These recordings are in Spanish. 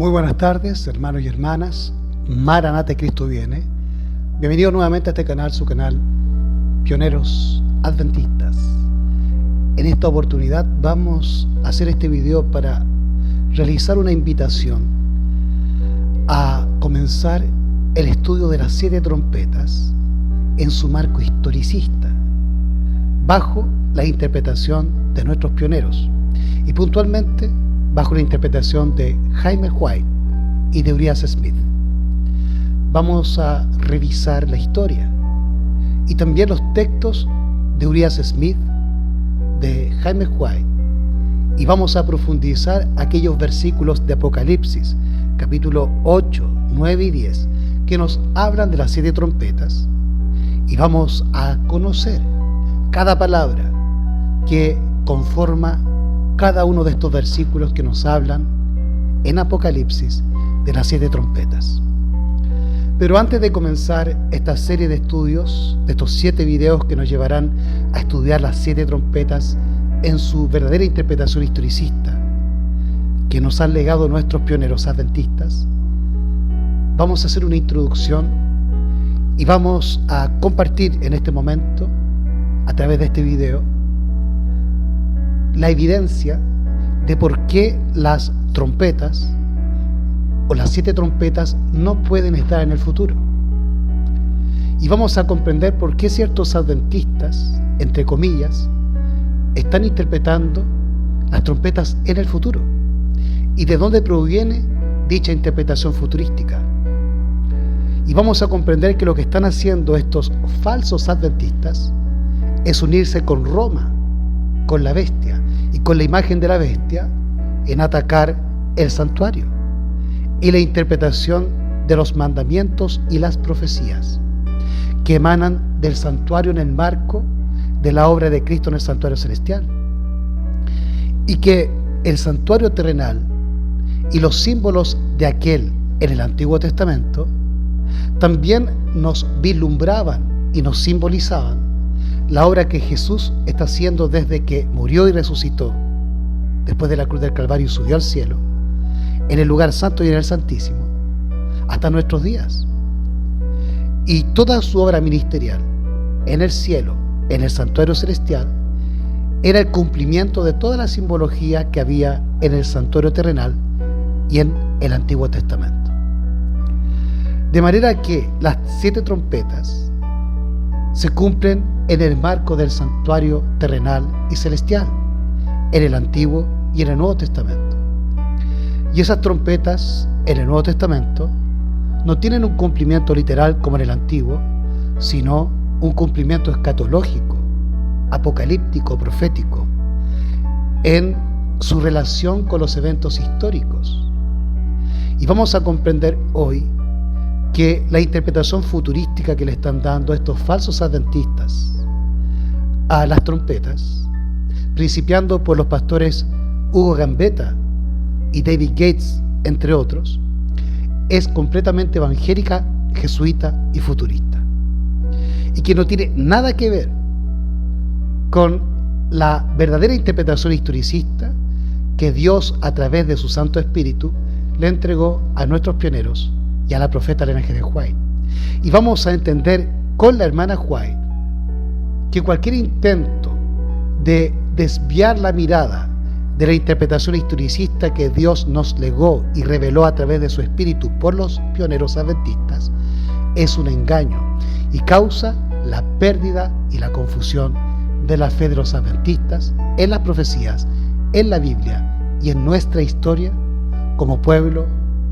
Muy buenas tardes, hermanos y hermanas. Maranate, Cristo viene. Bienvenidos nuevamente a este canal, su canal Pioneros Adventistas. En esta oportunidad vamos a hacer este video para realizar una invitación a comenzar el estudio de las 7 trompetas en su marco historicista, bajo la interpretación de nuestros pioneros y puntualmente bajo la interpretación de Jaime White y de Urias Smith. Vamos a revisar la historia y también los textos de Urias Smith, de Jaime White, y vamos a profundizar aquellos versículos de Apocalipsis, capítulo 8, 9 y 10, que nos hablan de las 7 trompetas, y vamos a conocer cada palabra que conforma cada uno de estos versículos que nos hablan en Apocalipsis de las 7 trompetas. Pero antes de comenzar esta serie de estudios, de estos 7 videos que nos llevarán a estudiar las 7 trompetas en su verdadera interpretación historicista, que nos han legado nuestros pioneros adventistas, vamos a hacer una introducción y vamos a compartir en este momento, a través de este video, la evidencia de por qué las trompetas o las 7 trompetas no pueden estar en el futuro. Y vamos a comprender por qué ciertos adventistas, entre comillas, están interpretando las trompetas en el futuro y de dónde proviene dicha interpretación futurística. Y vamos a comprender que lo que están haciendo estos falsos adventistas es unirse con Roma, con la bestia y con la imagen de la bestia, en atacar el santuario y la interpretación de los mandamientos y las profecías que emanan del santuario en el marco de la obra de Cristo en el santuario celestial, y que el santuario terrenal y los símbolos de aquel en el Antiguo Testamento también nos vislumbraban y nos simbolizaban la obra que Jesús está haciendo desde que murió y resucitó, después de la cruz del Calvario y subió al cielo, en el lugar santo y en el santísimo, hasta nuestros días. Y toda su obra ministerial, en el cielo, en el santuario celestial, era el cumplimiento de toda la simbología que había en el santuario terrenal y en el Antiguo Testamento. De manera que las 7 trompetas se cumplen en el marco del santuario terrenal y celestial, en el Antiguo y en el Nuevo Testamento. Y esas trompetas en el Nuevo Testamento no tienen un cumplimiento literal como en el Antiguo, sino un cumplimiento escatológico, apocalíptico, profético, en su relación con los eventos históricos. Y vamos a comprender hoy que la interpretación futurística que le están dando estos falsos adventistas a las trompetas, principiando por los pastores Hugo Gambetta y David Gates, entre otros, es completamente evangélica, jesuita y futurista, y que no tiene nada que ver con la verdadera interpretación historicista que Dios, a través de su Santo Espíritu, le entregó a nuestros pioneros y a la profeta Ellen G. White. Y vamos a entender con la hermana White que cualquier intento de desviar la mirada de la interpretación historicista que Dios nos legó y reveló a través de su Espíritu por los pioneros adventistas es un engaño y causa la pérdida y la confusión de la fe de los adventistas en las profecías, en la Biblia y en nuestra historia como pueblo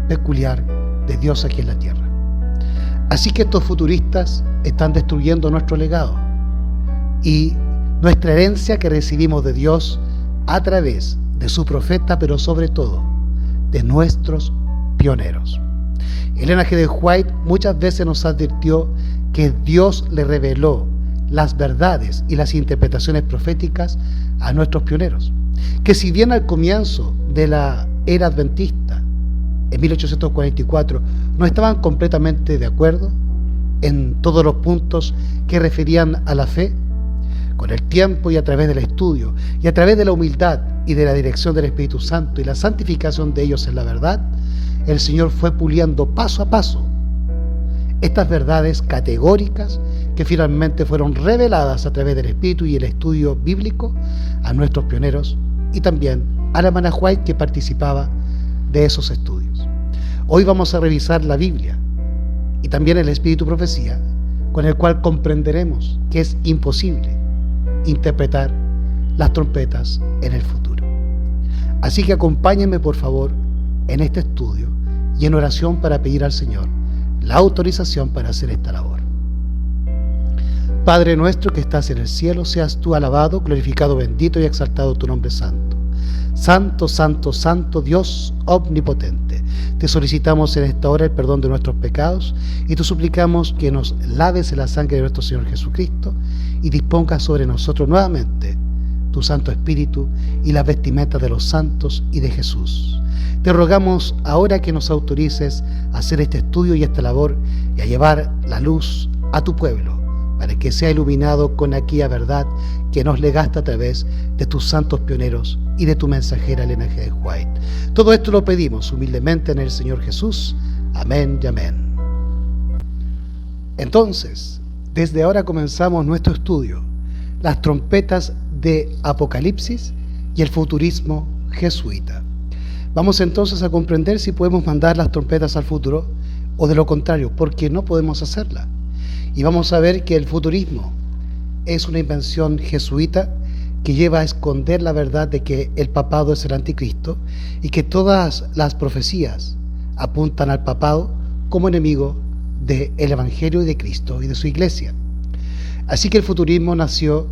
peculiar de Dios aquí en la tierra. Así que estos futuristas están destruyendo nuestro legado y nuestra herencia que recibimos de Dios a través de su profeta, pero sobre todo de nuestros pioneros. Ellen G. White muchas veces nos advirtió que Dios le reveló las verdades y las interpretaciones proféticas a nuestros pioneros, que si bien al comienzo de la era adventista, en 1844, no estaban completamente de acuerdo en todos los puntos que referían a la fe, con el tiempo y a través del estudio y a través de la humildad y de la dirección del Espíritu Santo y la santificación de ellos en la verdad, el Señor fue puliendo paso a paso estas verdades categóricas que finalmente fueron reveladas a través del Espíritu y el estudio bíblico a nuestros pioneros y también a la hermana White, que participaba de esos estudios. Hoy vamos a revisar la Biblia y también el Espíritu Profecía, con el cual comprenderemos que es imposible interpretar las trompetas en el futuro. Así que acompáñenme por favor en este estudio y en oración para pedir al Señor la autorización para hacer esta labor. Padre nuestro que estás en el cielo, seas tú alabado, glorificado, bendito y exaltado tu nombre santo. Santo, santo, santo, Dios omnipotente. Te solicitamos en esta hora el perdón de nuestros pecados y te suplicamos que nos laves en la sangre de nuestro Señor Jesucristo y dispongas sobre nosotros nuevamente tu Santo Espíritu y las vestimentas de los santos y de Jesús. Te rogamos ahora que nos autorices a hacer este estudio y esta labor y a llevar la luz a tu pueblo, para que sea iluminado con aquella verdad que nos legaste a través de tus santos pioneros y de tu mensajera Elena G. White. Todo esto lo pedimos humildemente en el Señor Jesús. Amén y amén. Entonces, desde ahora comenzamos nuestro estudio, las trompetas de Apocalipsis y el futurismo jesuita. Vamos entonces a comprender si podemos mandar las trompetas al futuro o de lo contrario, porque no podemos hacerla. Y vamos a ver que el futurismo es una invención jesuita que lleva a esconder la verdad de que el papado es el anticristo y que todas las profecías apuntan al papado como enemigo del Evangelio y de Cristo y de su iglesia. Así que el futurismo nació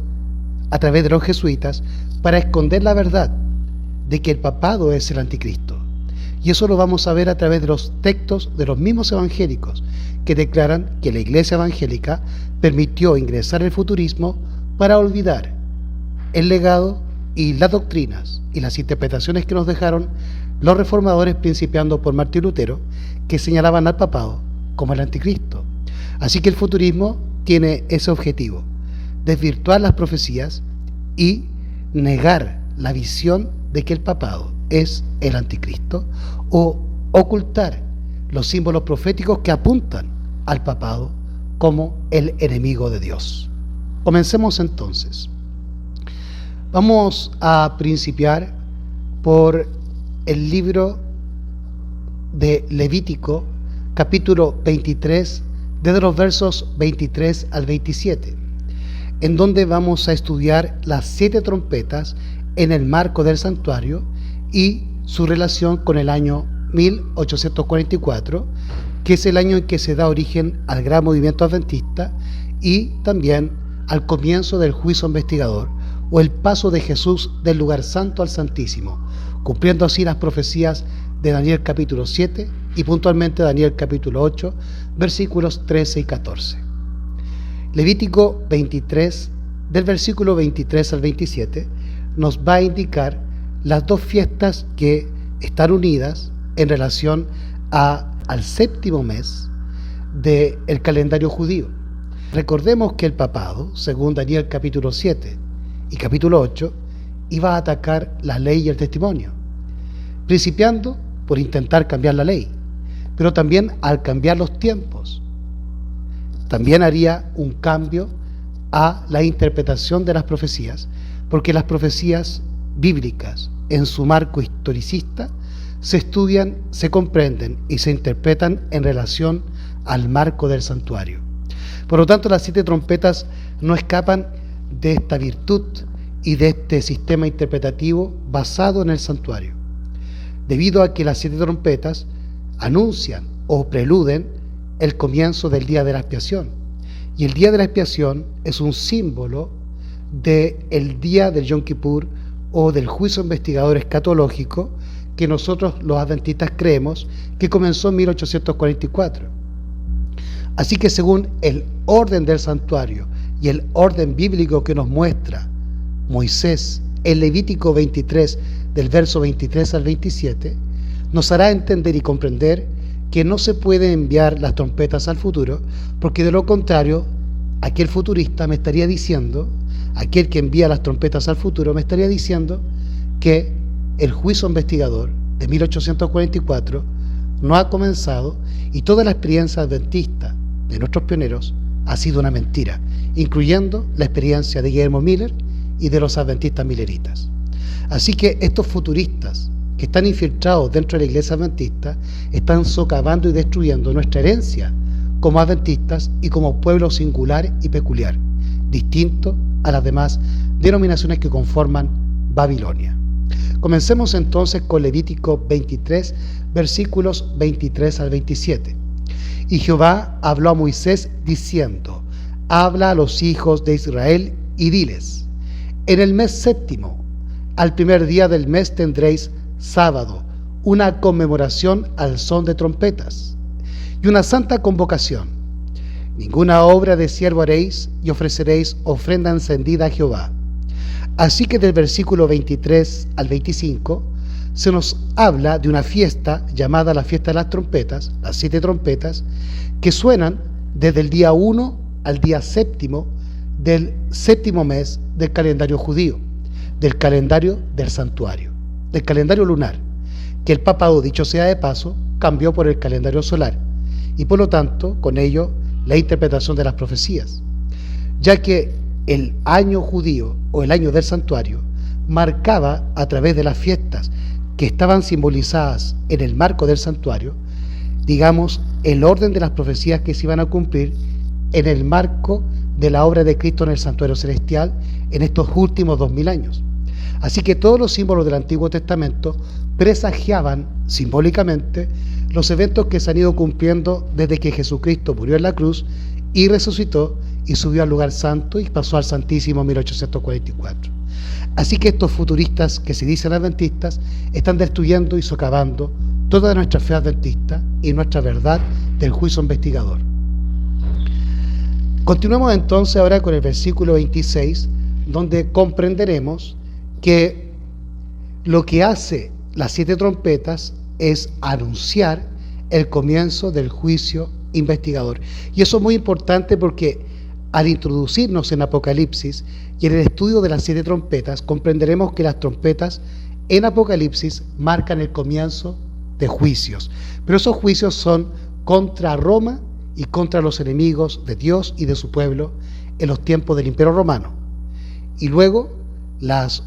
a través de los jesuitas para esconder la verdad de que el papado es el anticristo. Y eso lo vamos a ver a través de los textos de los mismos evangélicos que declaran que la iglesia evangélica permitió ingresar el futurismo para olvidar el legado y las doctrinas y las interpretaciones que nos dejaron los reformadores, principiando por Martín Lutero, que señalaban al papado como el anticristo. Así que el futurismo tiene ese objetivo: desvirtuar las profecías y negar la visión de que el papado es el anticristo, o ocultar los símbolos proféticos que apuntan al papado como el enemigo de Dios. Comencemos entonces. Vamos a principiar por el libro de Levítico, capítulo 23, desde los versos 23 al 27, en donde vamos a estudiar las 7 trompetas en el marco del santuario y su relación con el año 1844, que es el año en que se da origen al gran movimiento adventista y también al comienzo del juicio investigador, o el paso de Jesús del lugar santo al santísimo, cumpliendo así las profecías de Daniel capítulo 7 y puntualmente Daniel capítulo 8, versículos 13 y 14. Levítico 23, del versículo 23 al 27, nos va a indicar las dos fiestas que están unidas en relación al séptimo mes del calendario judío. Recordemos que el papado, según Daniel capítulo 7 y capítulo 8, iba a atacar la ley y el testimonio, principiando por intentar cambiar la ley, pero también al cambiar los tiempos. También haría un cambio a la interpretación de las profecías, porque las profecías bíblicas en su marco historicista se estudian, se comprenden y se interpretan en relación al marco del santuario. Por lo tanto, las 7 trompetas no escapan de esta virtud y de este sistema interpretativo basado en el santuario, debido a que las 7 trompetas anuncian o preluden el comienzo del día de la expiación, y el día de la expiación es un símbolo del día del Yom Kippur o del juicio investigador escatológico que nosotros los adventistas creemos que comenzó en 1844. Así que según el orden del santuario y el orden bíblico que nos muestra Moisés en Levítico 23, del verso 23 al 27, nos hará entender y comprender que no se puede enviar las trompetas al futuro, porque de lo contrario, aquel futurista me estaría diciendo, aquel que envía las trompetas al futuro me estaría diciendo que el juicio investigador de 1844 no ha comenzado y toda la experiencia adventista de nuestros pioneros ha sido una mentira, incluyendo la experiencia de Guillermo Miller y de los adventistas milleritas. Así que estos futuristas que están infiltrados dentro de la iglesia adventista están socavando y destruyendo nuestra herencia como adventistas y como pueblo singular y peculiar, distinto a las demás denominaciones que conforman Babilonia. Comencemos entonces con Levítico 23, versículos 23 al 27. Y Jehová habló a Moisés diciendo: habla a los hijos de Israel y diles: en el mes séptimo, al primer día del mes tendréis sábado, una conmemoración al son de trompetas y una santa convocación. Ninguna obra de siervo haréis y ofreceréis ofrenda encendida a Jehová. Así que del versículo 23 al 25 se nos habla de una fiesta llamada la fiesta de las trompetas, las 7 trompetas, que suenan desde el día 1 al día séptimo del séptimo mes del calendario judío, del calendario del santuario, del calendario lunar, que el papado, dicho sea de paso, cambió por el calendario solar, y por lo tanto, con ello, la interpretación de las profecías, ya que el año judío o el año del santuario marcaba a través de las fiestas que estaban simbolizadas en el marco del santuario, digamos, el orden de las profecías que se iban a cumplir en el marco de la obra de Cristo en el santuario celestial en estos últimos 2000 años. Así que todos los símbolos del Antiguo Testamento presagiaban simbólicamente los eventos que se han ido cumpliendo desde que Jesucristo murió en la cruz y resucitó y subió al lugar santo y pasó al Santísimo en 1844. Así que estos futuristas que se dicen adventistas están destruyendo y socavando toda nuestra fe adventista y nuestra verdad del juicio investigador. Continuamos entonces ahora con el versículo 26, donde comprenderemos que lo que hace las 7 trompetas es anunciar el comienzo del juicio investigador. Y eso es muy importante porque al introducirnos en Apocalipsis y en el estudio de las 7 trompetas, comprenderemos que las trompetas en Apocalipsis marcan el comienzo de juicios. Pero esos juicios son contra Roma y contra los enemigos de Dios y de su pueblo en los tiempos del Imperio Romano. Y luego las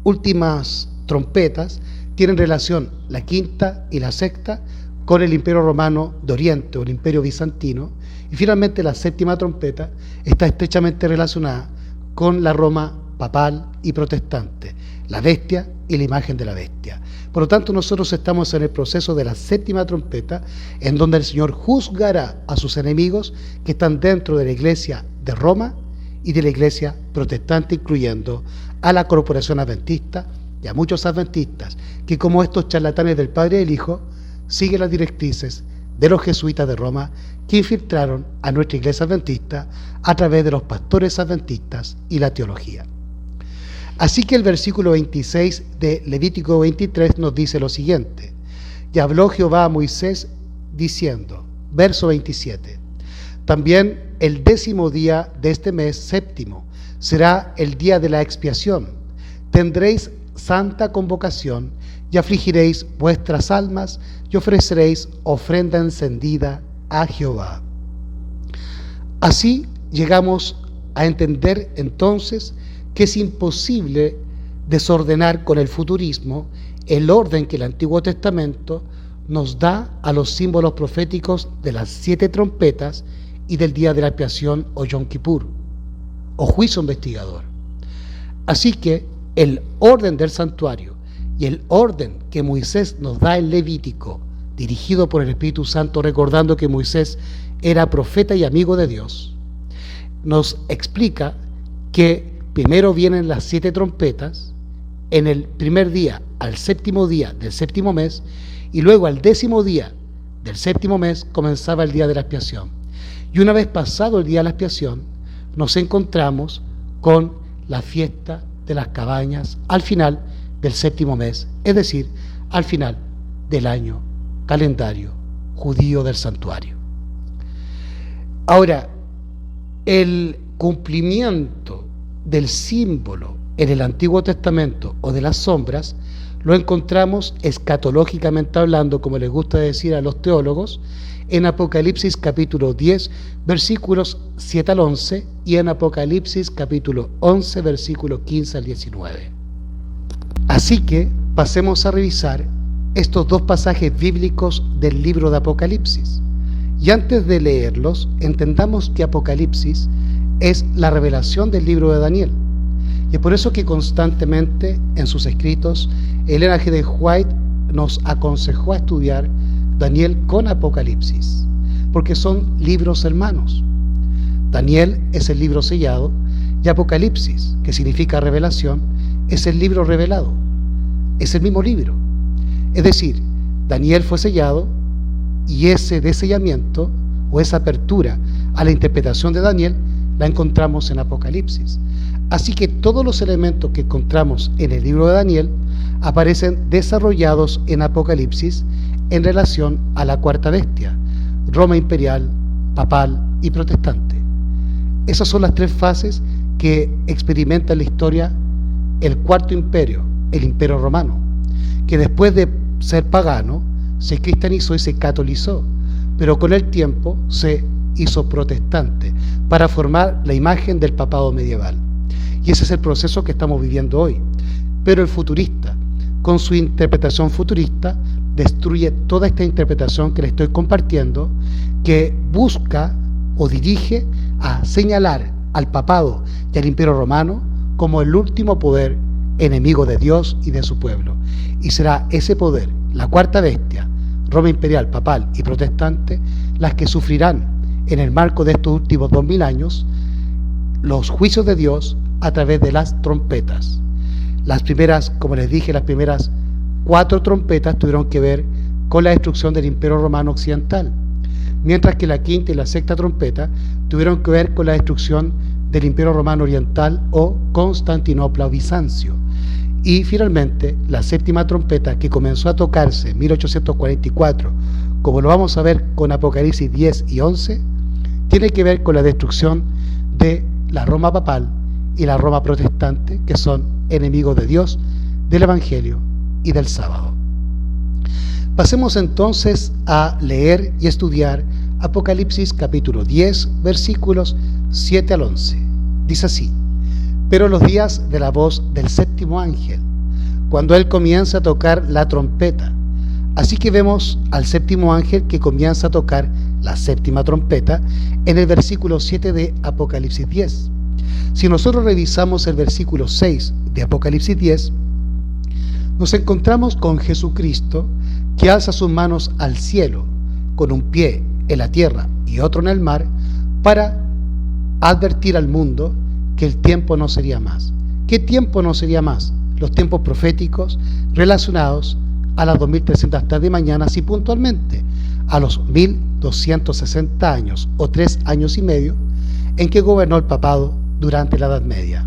últimas trompetas tienen relación, la quinta y la sexta, con el Imperio Romano de Oriente o el Imperio Bizantino, y finalmente la séptima trompeta está estrechamente relacionada con la Roma papal y protestante, la bestia y la imagen de la bestia. Por lo tanto, nosotros estamos en el proceso de la séptima trompeta, en donde el Señor juzgará a sus enemigos que están dentro de la iglesia de Roma y de la iglesia protestante, incluyendo a la corporación adventista y a muchos adventistas que, como estos charlatanes del Padre y del Hijo, siguen las directrices de los jesuitas de Roma que infiltraron a nuestra iglesia adventista a través de los pastores adventistas y la teología. Así que el versículo 26 de Levítico 23 nos dice lo siguiente: y habló Jehová a Moisés diciendo, verso 27, también el 10º día de este mes séptimo será el día de la expiación, tendréis santa convocación y afligiréis vuestras almas y ofreceréis ofrenda encendida a Jehová. Así llegamos a entender entonces que es imposible desordenar con el futurismo el orden que el Antiguo Testamento nos da a los símbolos proféticos de las 7 trompetas y del día de la expiación o Yom Kippur o juicio investigador. Así que el orden del santuario y el orden que Moisés nos da en Levítico, dirigido por el Espíritu Santo, recordando que Moisés era profeta y amigo de Dios, nos explica que primero vienen las 7 trompetas en el primer día al séptimo día del séptimo mes, y luego al 10º día del séptimo mes comenzaba el día de la expiación. Y una vez pasado el día de la expiación, nos encontramos con la fiesta de las cabañas al final del séptimo mes, es decir, al final del año calendario judío del santuario. Ahora, el cumplimiento del símbolo en el Antiguo Testamento o de las sombras lo encontramos escatológicamente hablando, como les gusta decir a los teólogos, en Apocalipsis capítulo 10, versículos 7 al 11, y en Apocalipsis capítulo 11, versículos 15 al 19. Así que pasemos a revisar estos dos pasajes bíblicos del libro de Apocalipsis. Y antes de leerlos, entendamos que Apocalipsis es la revelación del libro de Daniel. Y es por eso que constantemente en sus escritos Elena G. de White nos aconsejó a estudiar Daniel con Apocalipsis, porque son libros hermanos. Daniel es el libro sellado y Apocalipsis, que significa revelación, es el libro revelado. Es el mismo libro. Es decir, Daniel fue sellado y ese desellamiento o esa apertura a la interpretación de Daniel la encontramos en Apocalipsis. Así que todos los elementos que encontramos en el libro de Daniel aparecen desarrollados en Apocalipsis en relación a la cuarta bestia, Roma imperial, papal y protestante. Esas son las tres fases que experimenta en la historia el cuarto imperio, el imperio romano, que después de ser pagano se cristianizó y se catolizó, pero con el tiempo se hizo protestante para formar la imagen del papado medieval. Y ese es el proceso que estamos viviendo hoy. Pero el futurista, con su interpretación futurista, destruye toda esta interpretación que le estoy compartiendo, que busca o dirige a señalar al papado y al imperio romano como el último poder enemigo de Dios y de su pueblo. Y será ese poder, la cuarta bestia, Roma imperial, papal y protestante, las que sufrirán en el marco de estos últimos 2000 años los juicios de Dios a través de las trompetas. Las primeras, como les dije, las primeras 4 trompetas tuvieron que ver con la destrucción del imperio romano occidental, mientras que la quinta y la sexta trompeta tuvieron que ver con la destrucción del imperio romano oriental o Constantinopla o Bizancio. Y finalmente la séptima trompeta, que comenzó a tocarse en 1844, como lo vamos a ver con Apocalipsis 10 y 11, tiene que ver con la destrucción de la Roma papal y la Roma protestante, que son enemigos de Dios, del Evangelio y del sábado. Pasemos entonces a leer y estudiar Apocalipsis capítulo 10, versículos 7 al 11. Dice así: pero los días de la voz del séptimo ángel, cuando él comienza a tocar la trompeta. Así que vemos al séptimo ángel que comienza a tocar la séptima trompeta en el versículo 7 de Apocalipsis 10. Si nosotros revisamos el versículo 6 de Apocalipsis 10, nos encontramos con Jesucristo, que alza sus manos al cielo, con un pie en la tierra y otro en el mar, para advertir al mundo que el tiempo no sería más. ¿Qué tiempo no sería más? Los tiempos proféticos relacionados a las 2300 tarde mañanas y puntualmente a los 1260 años o 3 años y medio en que gobernó el papado durante la Edad Media.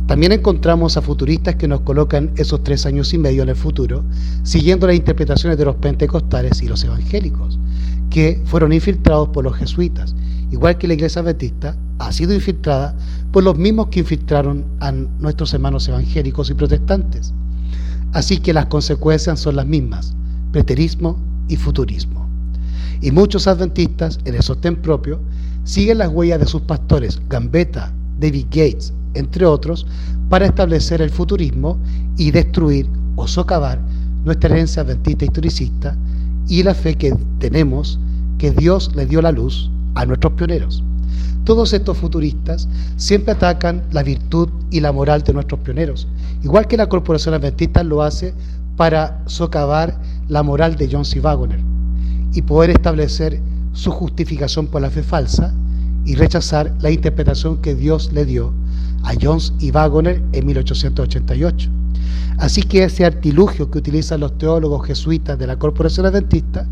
También encontramos a futuristas que nos colocan esos 3 años y medio en el futuro, siguiendo las interpretaciones de los pentecostales y los evangélicos, que fueron infiltrados por los jesuitas, igual que la Iglesia Adventista ha sido infiltrada por los mismos que infiltraron a nuestros hermanos evangélicos y protestantes. Así que las consecuencias son las mismas: preterismo y futurismo. Y muchos adventistas en el sostén propio siguen las huellas de sus pastores Gambetta, David Gates, entre otros, para establecer el futurismo y destruir o socavar nuestra herencia adventista historicista y la fe que tenemos, que Dios le dio la luz a nuestros pioneros. Todos estos futuristas siempre atacan la virtud y la moral de nuestros pioneros, igual que la Corporación Adventista lo hace para socavar la moral de Jones y Waggoner y poder establecer su justificación por la fe falsa y rechazar la interpretación que Dios le dio a Jones y Waggoner en 1888. Así que ese artilugio que utilizan los teólogos jesuitas de la Corporación Adventista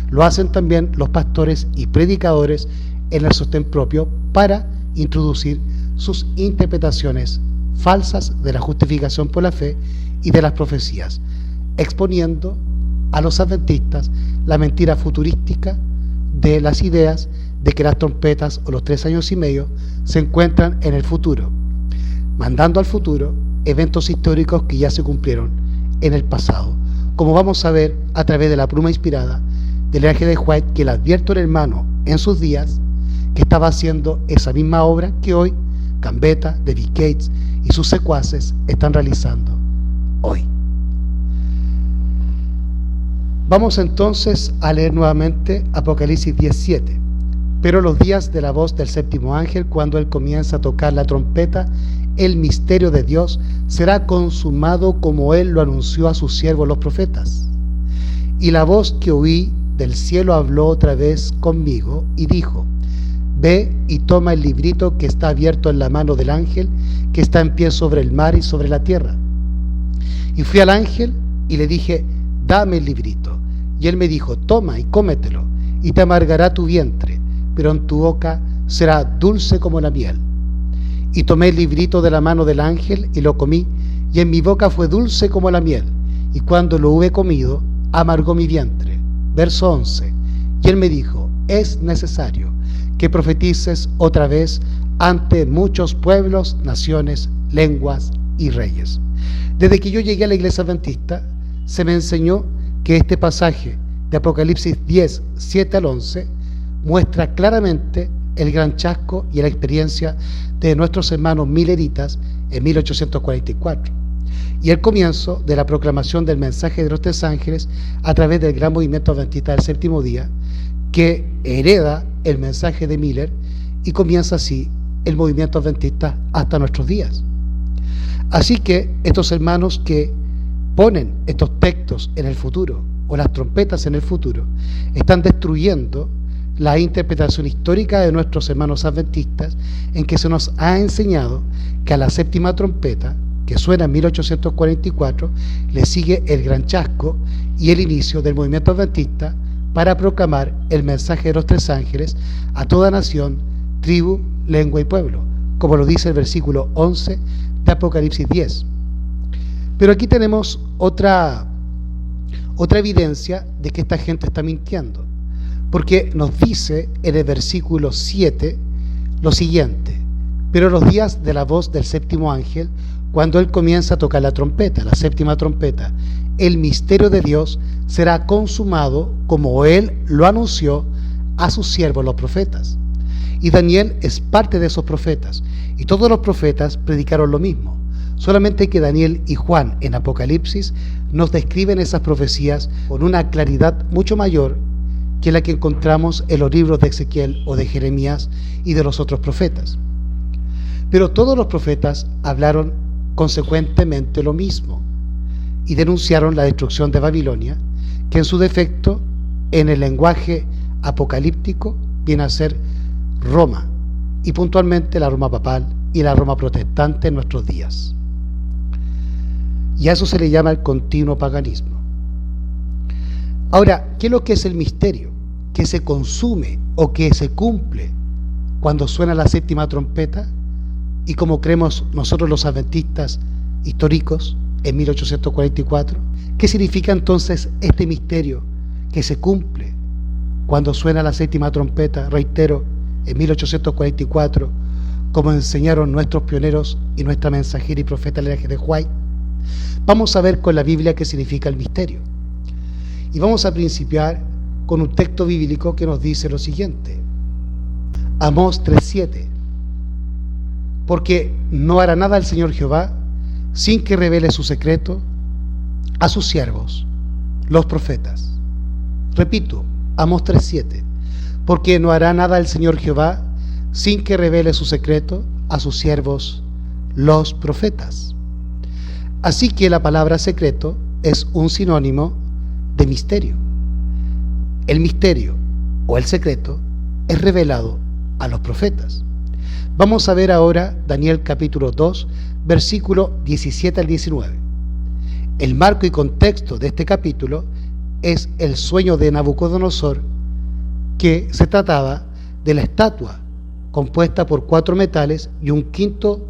lo hacen también los pastores y predicadores en el sostén propio para introducir sus interpretaciones falsas de la justificación por la fe y de las profecías, exponiendo a los adventistas la mentira futurística de las ideas de que las trompetas o los 3 años y medio se encuentran en el futuro, mandando al futuro eventos históricos que ya se cumplieron en el pasado, como vamos a ver a través de la pluma inspirada del ángel de White, que le advierte al hermano en sus días que estaba haciendo esa misma obra que hoy Gambetta, David Gates y sus secuaces están realizando hoy. Vamos entonces a leer nuevamente Apocalipsis 17. Pero los días de la voz del séptimo ángel, cuando él comienza a tocar la trompeta, el misterio de Dios será consumado como él lo anunció a sus siervos los profetas. Y la voz que oí del cielo habló otra vez conmigo y dijo: Ve y toma el librito que está abierto en la mano del ángel que está en pie sobre el mar y sobre la tierra. Y fui al ángel y le dije: Dame el librito. Y él me dijo: Toma y cómetelo, y te amargará tu vientre, pero en tu boca será dulce como la miel. Y tomé el librito de la mano del ángel y lo comí, y en mi boca fue dulce como la miel, y cuando lo hube comido, amargó mi vientre. Verso 11. Y él me dijo: Es necesario que profetices otra vez ante muchos pueblos, naciones, lenguas y reyes. Desde que yo llegué a la iglesia adventista, se me enseñó que este pasaje de Apocalipsis 10, 7 al 11, muestra claramente el gran chasco y la experiencia de nuestros hermanos mileritas en 1844 y el comienzo de la proclamación del mensaje de los tres ángeles a través del gran movimiento adventista del séptimo día, que hereda el mensaje de Miller y comienza así el movimiento adventista hasta nuestros días. Así que estos hermanos que ponen estos textos en el futuro o las trompetas en el futuro están destruyendo la interpretación histórica de nuestros hermanos adventistas, en que se nos ha enseñado que a la séptima trompeta, que suena en 1844, le sigue el gran chasco y el inicio del movimiento adventista para proclamar el mensaje de los tres ángeles a toda nación, tribu, lengua y pueblo, como lo dice el versículo 11 de Apocalipsis 10. Pero aquí tenemos otra evidencia de que esta gente está mintiendo, porque nos dice en el versículo 7 lo siguiente: pero los días de la voz del séptimo ángel, cuando él comienza a tocar la trompeta, la séptima trompeta, el misterio de Dios será consumado como él lo anunció a sus siervos los profetas. Y Daniel es parte de esos profetas, y todos los profetas predicaron lo mismo, solamente que Daniel y Juan en Apocalipsis nos describen esas profecías con una claridad mucho mayor que la que encontramos en los libros de Ezequiel o de Jeremías y de los otros profetas. Pero todos los profetas hablaron consecuentemente lo mismo y denunciaron la destrucción de Babilonia, que en su defecto, en el lenguaje apocalíptico, viene a ser Roma, y puntualmente la Roma papal y la Roma protestante en nuestros días. Y a eso se le llama el continuo paganismo. Ahora, ¿qué es lo que es el misterio? ¿Que se consume o que se cumple cuando suena la séptima trompeta? Y como creemos nosotros los adventistas históricos en 1844, ¿qué significa entonces este misterio que se cumple cuando suena la séptima trompeta, reitero, en 1844, como enseñaron nuestros pioneros y nuestra mensajera y profeta Ellen G. de White? Vamos a ver con la Biblia qué significa el misterio. Y vamos a principiar con un texto bíblico que nos dice lo siguiente: Amós 3:7. Porque no hará nada el Señor Jehová sin que revele su secreto a sus siervos, los profetas. Repito, Amós 3:7. Porque no hará nada el Señor Jehová sin que revele su secreto a sus siervos, los profetas. Así que la palabra secreto es un sinónimo de misterio. El misterio o el secreto es revelado a los profetas. Vamos a ver ahora Daniel capítulo 2, versículo 17 al 19. El marco y contexto de este capítulo es el sueño de Nabucodonosor, que se trataba de la estatua compuesta por 4 metales y un quinto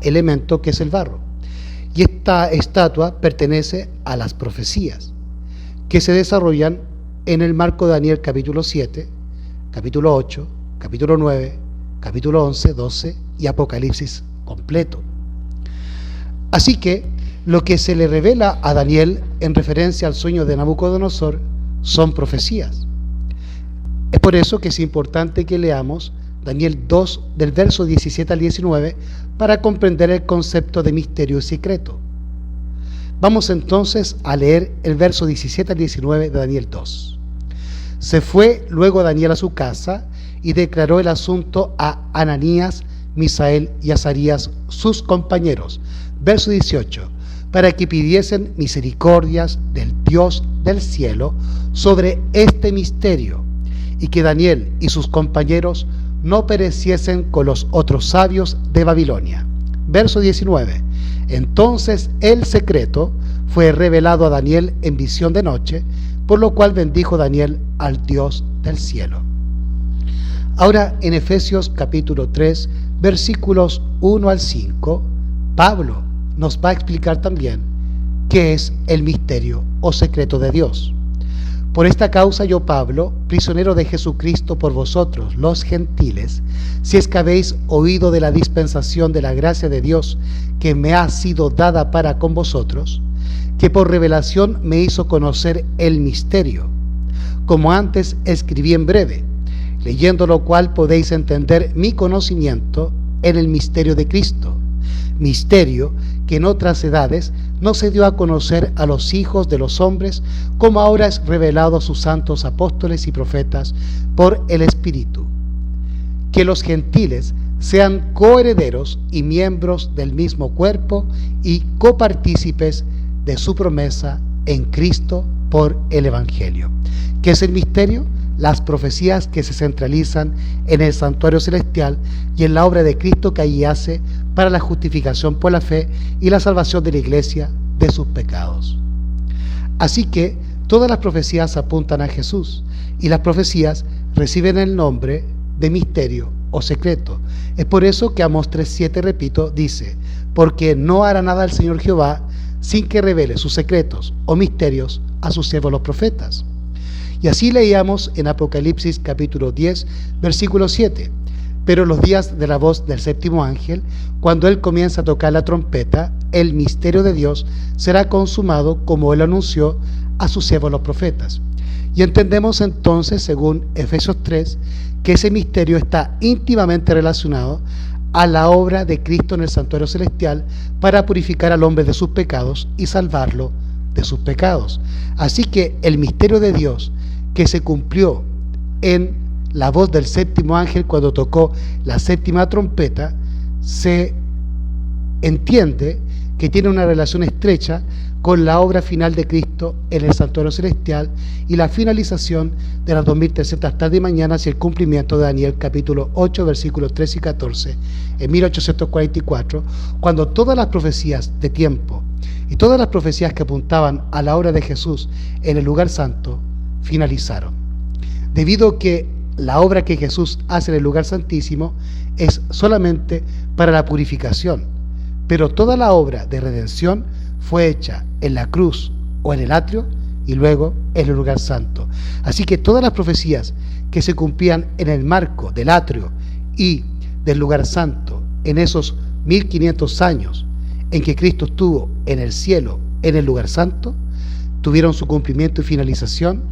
elemento, que es el barro. Y esta estatua pertenece a las profecías que se desarrollan en el marco de Daniel capítulo 7, capítulo 8, capítulo 9, capítulo 11, 12 y Apocalipsis completo. Así que Lo que se le revela a Daniel en referencia al sueño de Nabucodonosor son profecías. Es por eso que es importante que leamos Daniel 2 del verso 17 al 19 para comprender el concepto de misterio y secreto. Vamos entonces a leer el verso 17 al 19 de Daniel 2. Se fue luego Daniel a su casa y declaró el asunto a Ananías, Misael y Azarías, sus compañeros. Verso 18. Para que pidiesen misericordias del Dios del cielo sobre este misterio, y que Daniel y sus compañeros no pereciesen con los otros sabios de Babilonia. Verso 19. Entonces el secreto fue revelado a Daniel en visión de noche, por lo cual bendijo Daniel al Dios del cielo. Ahora en Efesios capítulo 3, versículos 1 al 5, Pablo nos va a explicar también qué es el misterio o secreto de Dios. Por esta causa yo, Pablo, prisionero de Jesucristo por vosotros, los gentiles, si es que habéis oído de la dispensación de la gracia de Dios que me ha sido dada para con vosotros, que por revelación me hizo conocer el misterio, como antes escribí en breve, leyendo lo cual podéis entender mi conocimiento en el misterio de Cristo, misterio que en otras edades no se dio a conocer a los hijos de los hombres, como ahora es revelado a sus santos apóstoles y profetas por el Espíritu. Que los gentiles sean coherederos y miembros del mismo cuerpo y copartícipes de su promesa en Cristo por el Evangelio. ¿Qué es el misterio? Las profecías que se centralizan en el santuario celestial y en la obra de Cristo que allí hace para la justificación por la fe y la salvación de la iglesia de sus pecados. Así que todas las profecías apuntan a Jesús y las profecías reciben el nombre de misterio o secreto. Es por eso que Amós 3:7, repito, dice: porque no hará nada el Señor Jehová sin que revele sus secretos o misterios a sus siervos los profetas. Y así leíamos en Apocalipsis capítulo 10, versículo 7. Pero los días de la voz del séptimo ángel, cuando él comienza a tocar la trompeta, el misterio de Dios será consumado como él anunció a sus siervos los profetas. Y entendemos entonces, según Efesios 3, que ese misterio está íntimamente relacionado a la obra de Cristo en el santuario celestial para purificar al hombre de sus pecados y salvarlo de sus pecados. Así que el misterio de Dios que se cumplió en la voz del séptimo ángel cuando tocó la séptima trompeta, se entiende que tiene una relación estrecha con la obra final de Cristo en el santuario celestial y la finalización de las 2300 tardes y mañanas y el cumplimiento de Daniel capítulo 8 versículos 13 y 14 en 1844, cuando todas las profecías de tiempo y todas las profecías que apuntaban a la obra de Jesús en el lugar santo finalizaron. Debido a que la obra que Jesús hace en el lugar santísimo es solamente para la purificación, pero toda la obra de redención fue hecha en la cruz o en el atrio y luego en el lugar santo. Así que todas las profecías que se cumplían en el marco del atrio y del lugar santo en esos 1500 años en que Cristo estuvo en el cielo, en el lugar santo, tuvieron su cumplimiento y finalización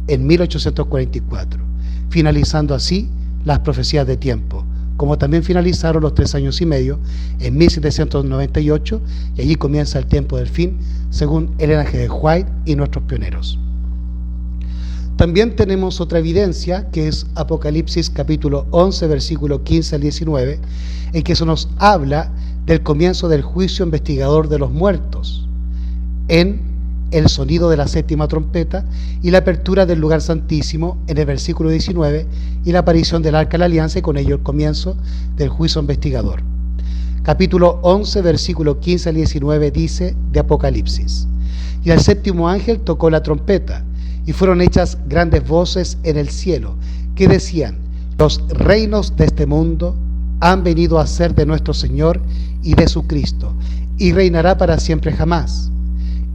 en 1844, finalizando así las profecías de tiempo, como también finalizaron los 3 años y medio en 1798, y allí comienza el tiempo del fin, según Ellen G. White y nuestros pioneros. También tenemos otra evidencia, que es Apocalipsis capítulo 11, versículo 15 al 19, en que se nos habla del comienzo del juicio investigador de los muertos, en el sonido de la séptima trompeta y la apertura del lugar santísimo en el versículo 19 y la aparición del arca de la alianza y con ello el comienzo del juicio investigador. Capítulo 11, versículo 15 al 19 dice de Apocalipsis: y el séptimo ángel tocó la trompeta y fueron hechas grandes voces en el cielo que decían: los reinos de este mundo han venido a ser de nuestro Señor y de su Cristo, y reinará para siempre jamás.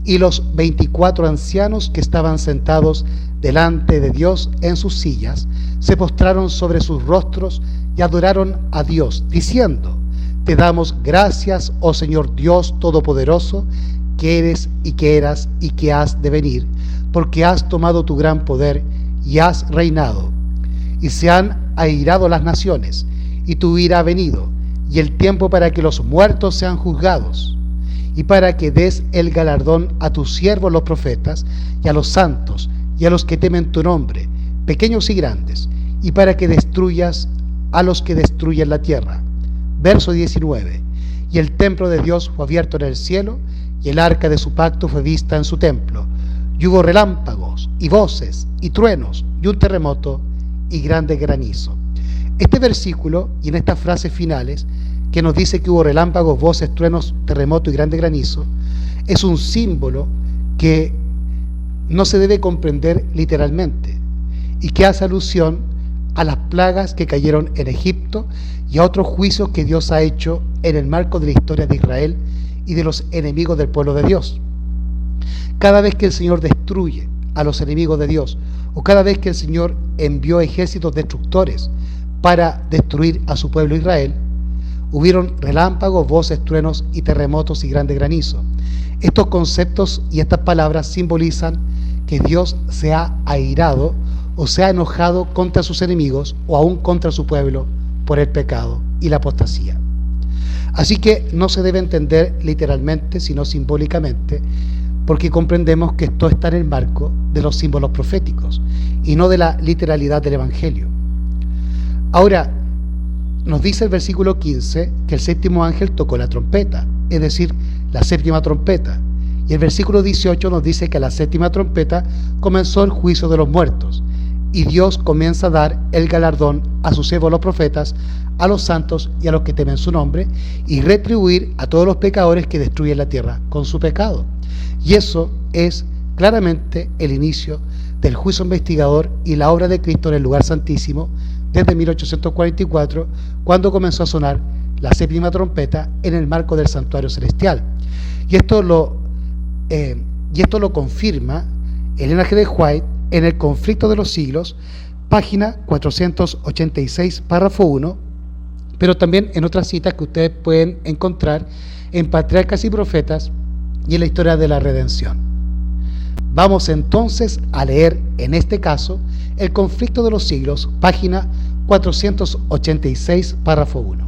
Y los 24 ancianos que estaban sentados delante de Dios en sus sillas se postraron sobre sus rostros y adoraron a Dios, diciendo: te damos gracias, oh Señor Dios Todopoderoso, que eres y que eras y que has de venir, porque has tomado tu gran poder y has reinado. Y se han airado las naciones, y tu ira ha venido, y el tiempo para que los muertos sean juzgados, y para que des el galardón a tus siervos los profetas, y a los santos, y a los que temen tu nombre, pequeños y grandes, y para que destruyas a los que destruyen la tierra. Verso 19. Y el templo de Dios fue abierto en el cielo, y el arca de su pacto fue vista en su templo. Y hubo relámpagos, y voces, y truenos, y un terremoto, y grande granizo. Este versículo, y en estas frases finales, que nos dice que hubo relámpagos, voces, truenos, terremoto y grande granizo, es un símbolo que no se debe comprender literalmente, y que hace alusión a las plagas que cayeron en Egipto y a otros juicios que Dios ha hecho en el marco de la historia de Israel y de los enemigos del pueblo de Dios. Cada vez que el Señor destruye a los enemigos de Dios, o cada vez que el Señor envió ejércitos destructores para destruir a su pueblo Israel, hubieron relámpagos, voces, truenos y terremotos y grande granizo. Estos conceptos y estas palabras simbolizan que Dios se ha airado o se ha enojado contra sus enemigos o aún contra su pueblo por el pecado y la apostasía. Así que no se debe entender literalmente, sino simbólicamente, porque comprendemos que esto está en el marco de los símbolos proféticos y no de la literalidad del Evangelio. Ahora, nos dice el versículo 15 que el séptimo ángel tocó la trompeta, es decir, la séptima trompeta. Y el versículo 18 nos dice que a la séptima trompeta comenzó el juicio de los muertos, y Dios comienza a dar el galardón a sus siervos los profetas, a los santos y a los que temen su nombre, y retribuir a todos los pecadores que destruyen la tierra con su pecado. Y eso es claramente el inicio del juicio investigador y la obra de Cristo en el lugar santísimo desde 1844, cuando comenzó a sonar la séptima trompeta en el marco del santuario celestial. Y esto lo confirma Ellen G. White en El conflicto de los siglos, página 486, párrafo 1, pero también en otras citas que ustedes pueden encontrar en Patriarcas y Profetas y en la historia de la redención. Vamos entonces a leer en este caso El conflicto de los siglos, página 486, párrafo 1.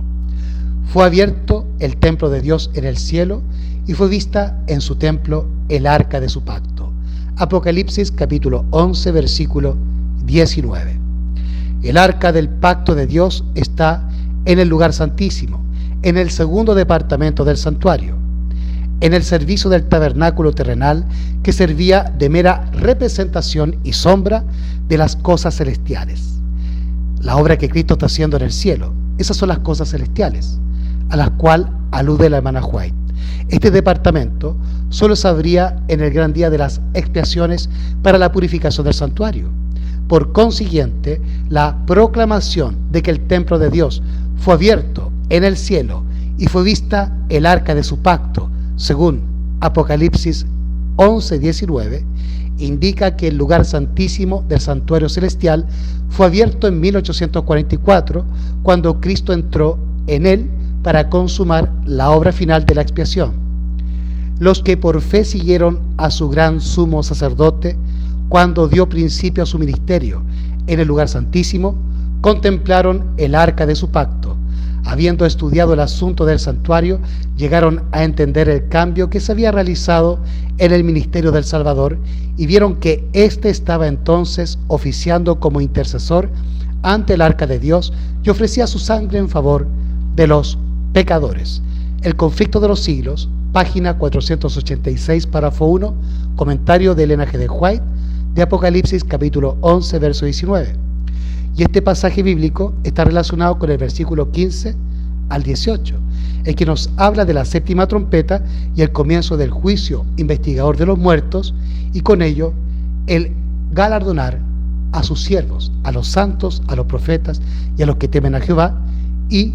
Fue abierto el templo de Dios en el cielo y fue vista en su templo el arca de su pacto. Apocalipsis capítulo 11, versículo 19. El arca del pacto de Dios está en el lugar santísimo, en el segundo departamento del santuario, en el servicio del tabernáculo terrenal que servía de mera representación y sombra de las cosas celestiales. La obra que Cristo está haciendo en el cielo, esas son las cosas celestiales, a las cuales alude la hermana White. Este departamento solo se abría en el gran día de las expiaciones para la purificación del santuario. Por consiguiente, la proclamación de que el templo de Dios fue abierto en el cielo y fue vista el arca de su pacto, según Apocalipsis 11:19, indica que el lugar santísimo del santuario celestial fue abierto en 1844, cuando Cristo entró en él para consumar la obra final de la expiación. Los que por fe siguieron a su gran sumo sacerdote cuando dio principio a su ministerio en el lugar santísimo, contemplaron el arca de su pacto. Habiendo estudiado el asunto del santuario, llegaron a entender el cambio que se había realizado en el ministerio del Salvador y vieron que éste estaba entonces oficiando como intercesor ante el arca de Dios y ofrecía su sangre en favor de los pecadores. El conflicto de los siglos, página 486, párrafo 1, comentario de Ellen G. White, de Apocalipsis capítulo 11, verso 19. Y este pasaje bíblico está relacionado con el versículo 15 al 18, el que nos habla de la séptima trompeta y el comienzo del juicio investigador de los muertos, y con ello el galardonar a sus siervos, a los santos, a los profetas y a los que temen a Jehová, y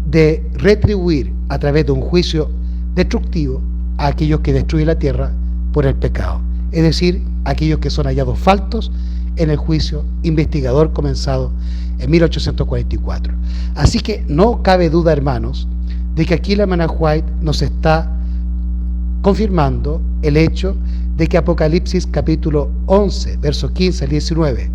de retribuir a través de un juicio destructivo a aquellos que destruyen la tierra por el pecado, es decir, aquellos que son hallados faltos en el juicio investigador comenzado en 1844. Así que no cabe duda, hermanos, de que aquí la hermana White nos está confirmando el hecho de que Apocalipsis capítulo 11, versos 15 al 19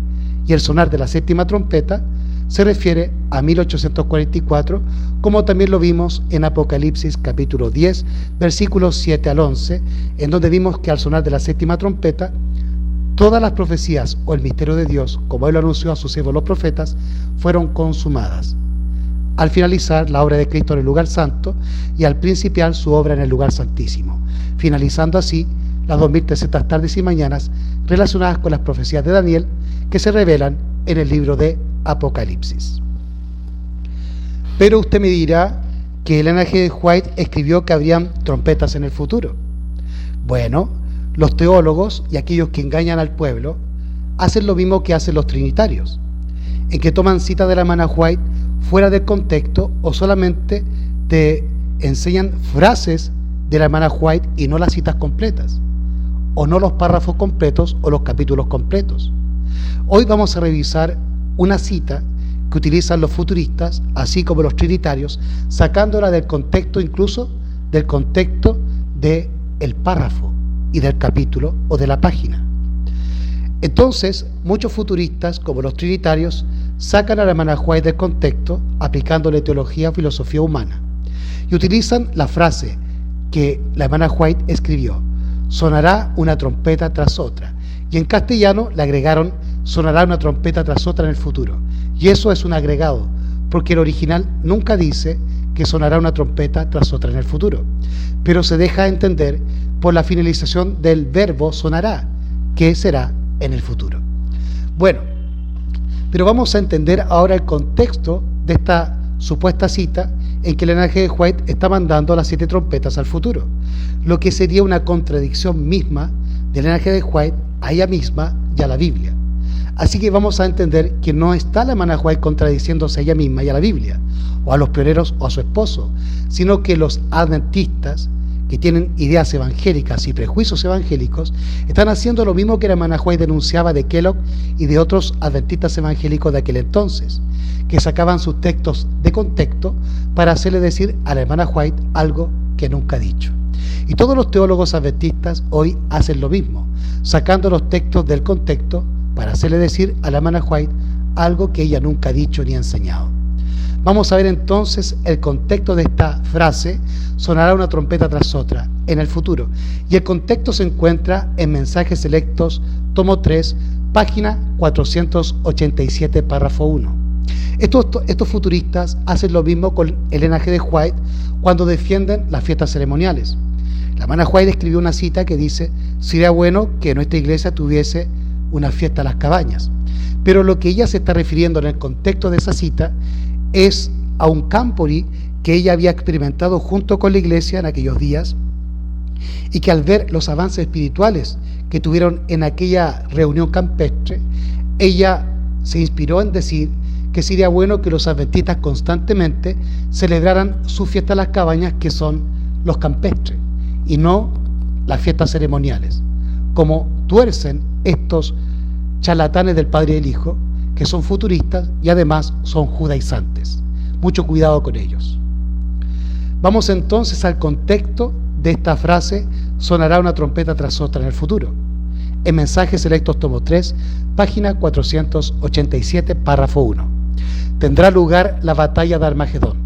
y el sonar de la séptima trompeta se refiere a 1844, como también lo vimos en Apocalipsis capítulo 10, versículos 7 al 11, en donde vimos que al sonar de la séptima trompeta, todas las profecías o el misterio de Dios, como Él lo anunció a sus siervos los profetas, fueron consumadas. Al finalizar la obra de Cristo en el lugar santo y al principiar su obra en el lugar santísimo, finalizando así las 2300 tardes y mañanas relacionadas con las profecías de Daniel que se revelan en el libro de Apocalipsis. Pero usted me dirá que Elena G. White escribió que habrían trompetas en el futuro. Bueno, los teólogos y aquellos que engañan al pueblo hacen lo mismo que hacen los trinitarios, en que toman cita de la hermana White fuera del contexto o solamente te enseñan frases de la hermana White y no las citas completas, o no los párrafos completos o los capítulos completos. Hoy vamos a revisar una cita que utilizan los futuristas, así como los trinitarios, sacándola del contexto, incluso del contexto del párrafo y del capítulo o de la página. Entonces, muchos futuristas, como los trinitarios, sacan a la hermana White del contexto, aplicándole teología o filosofía humana, y utilizan la frase que la hermana White escribió: sonará una trompeta tras otra, y en castellano le agregaron: sonará una trompeta tras otra en el futuro. Y eso es un agregado, porque el original nunca dice que sonará una trompeta tras otra en el futuro, pero se deja entender por la finalización del verbo sonará, que será en el futuro. Bueno, pero vamos a entender ahora el contexto de esta supuesta cita en que Elena G. White está mandando las 7 trompetas al futuro, lo que sería una contradicción misma de Elena G. White a ella misma y a la Biblia. Así que vamos a entender que no está la hermana White contradiciéndose a ella misma y a la Biblia, o a los pioneros o a su esposo, sino que los adventistas, que tienen ideas evangélicas y prejuicios evangélicos, están haciendo lo mismo que la hermana White denunciaba de Kellogg y de otros adventistas evangélicos de aquel entonces, que sacaban sus textos de contexto para hacerle decir a la hermana White algo que nunca ha dicho. Y todos los teólogos adventistas hoy hacen lo mismo, sacando los textos del contexto para hacerle decir a la hermana White algo que ella nunca ha dicho ni ha enseñado. Vamos a ver entonces el contexto de esta frase: sonará una trompeta tras otra en el futuro. Y el contexto se encuentra en Mensajes Selectos, tomo 3, página 487, párrafo 1. Estos futuristas hacen lo mismo con Elena G. White cuando defienden las fiestas ceremoniales. La hermana White escribió una cita que dice: sería bueno que nuestra iglesia tuviese una fiesta a las cabañas. Pero lo que ella se está refiriendo en el contexto de esa cita es a un campori que ella había experimentado junto con la iglesia en aquellos días, y que al ver los avances espirituales que tuvieron en aquella reunión campestre, ella se inspiró en decir que sería bueno que los adventistas constantemente celebraran su fiesta a las cabañas, que son los campestres, y no las fiestas ceremoniales, como tuercen estos charlatanes del Padre y del Hijo, que son futuristas y además son judaizantes. Mucho cuidado con ellos. Vamos entonces al contexto de esta frase: sonará una trompeta tras otra en el futuro. En Mensajes Selectos, tomo 3, página 487, párrafo 1. Tendrá lugar la batalla de Armagedón.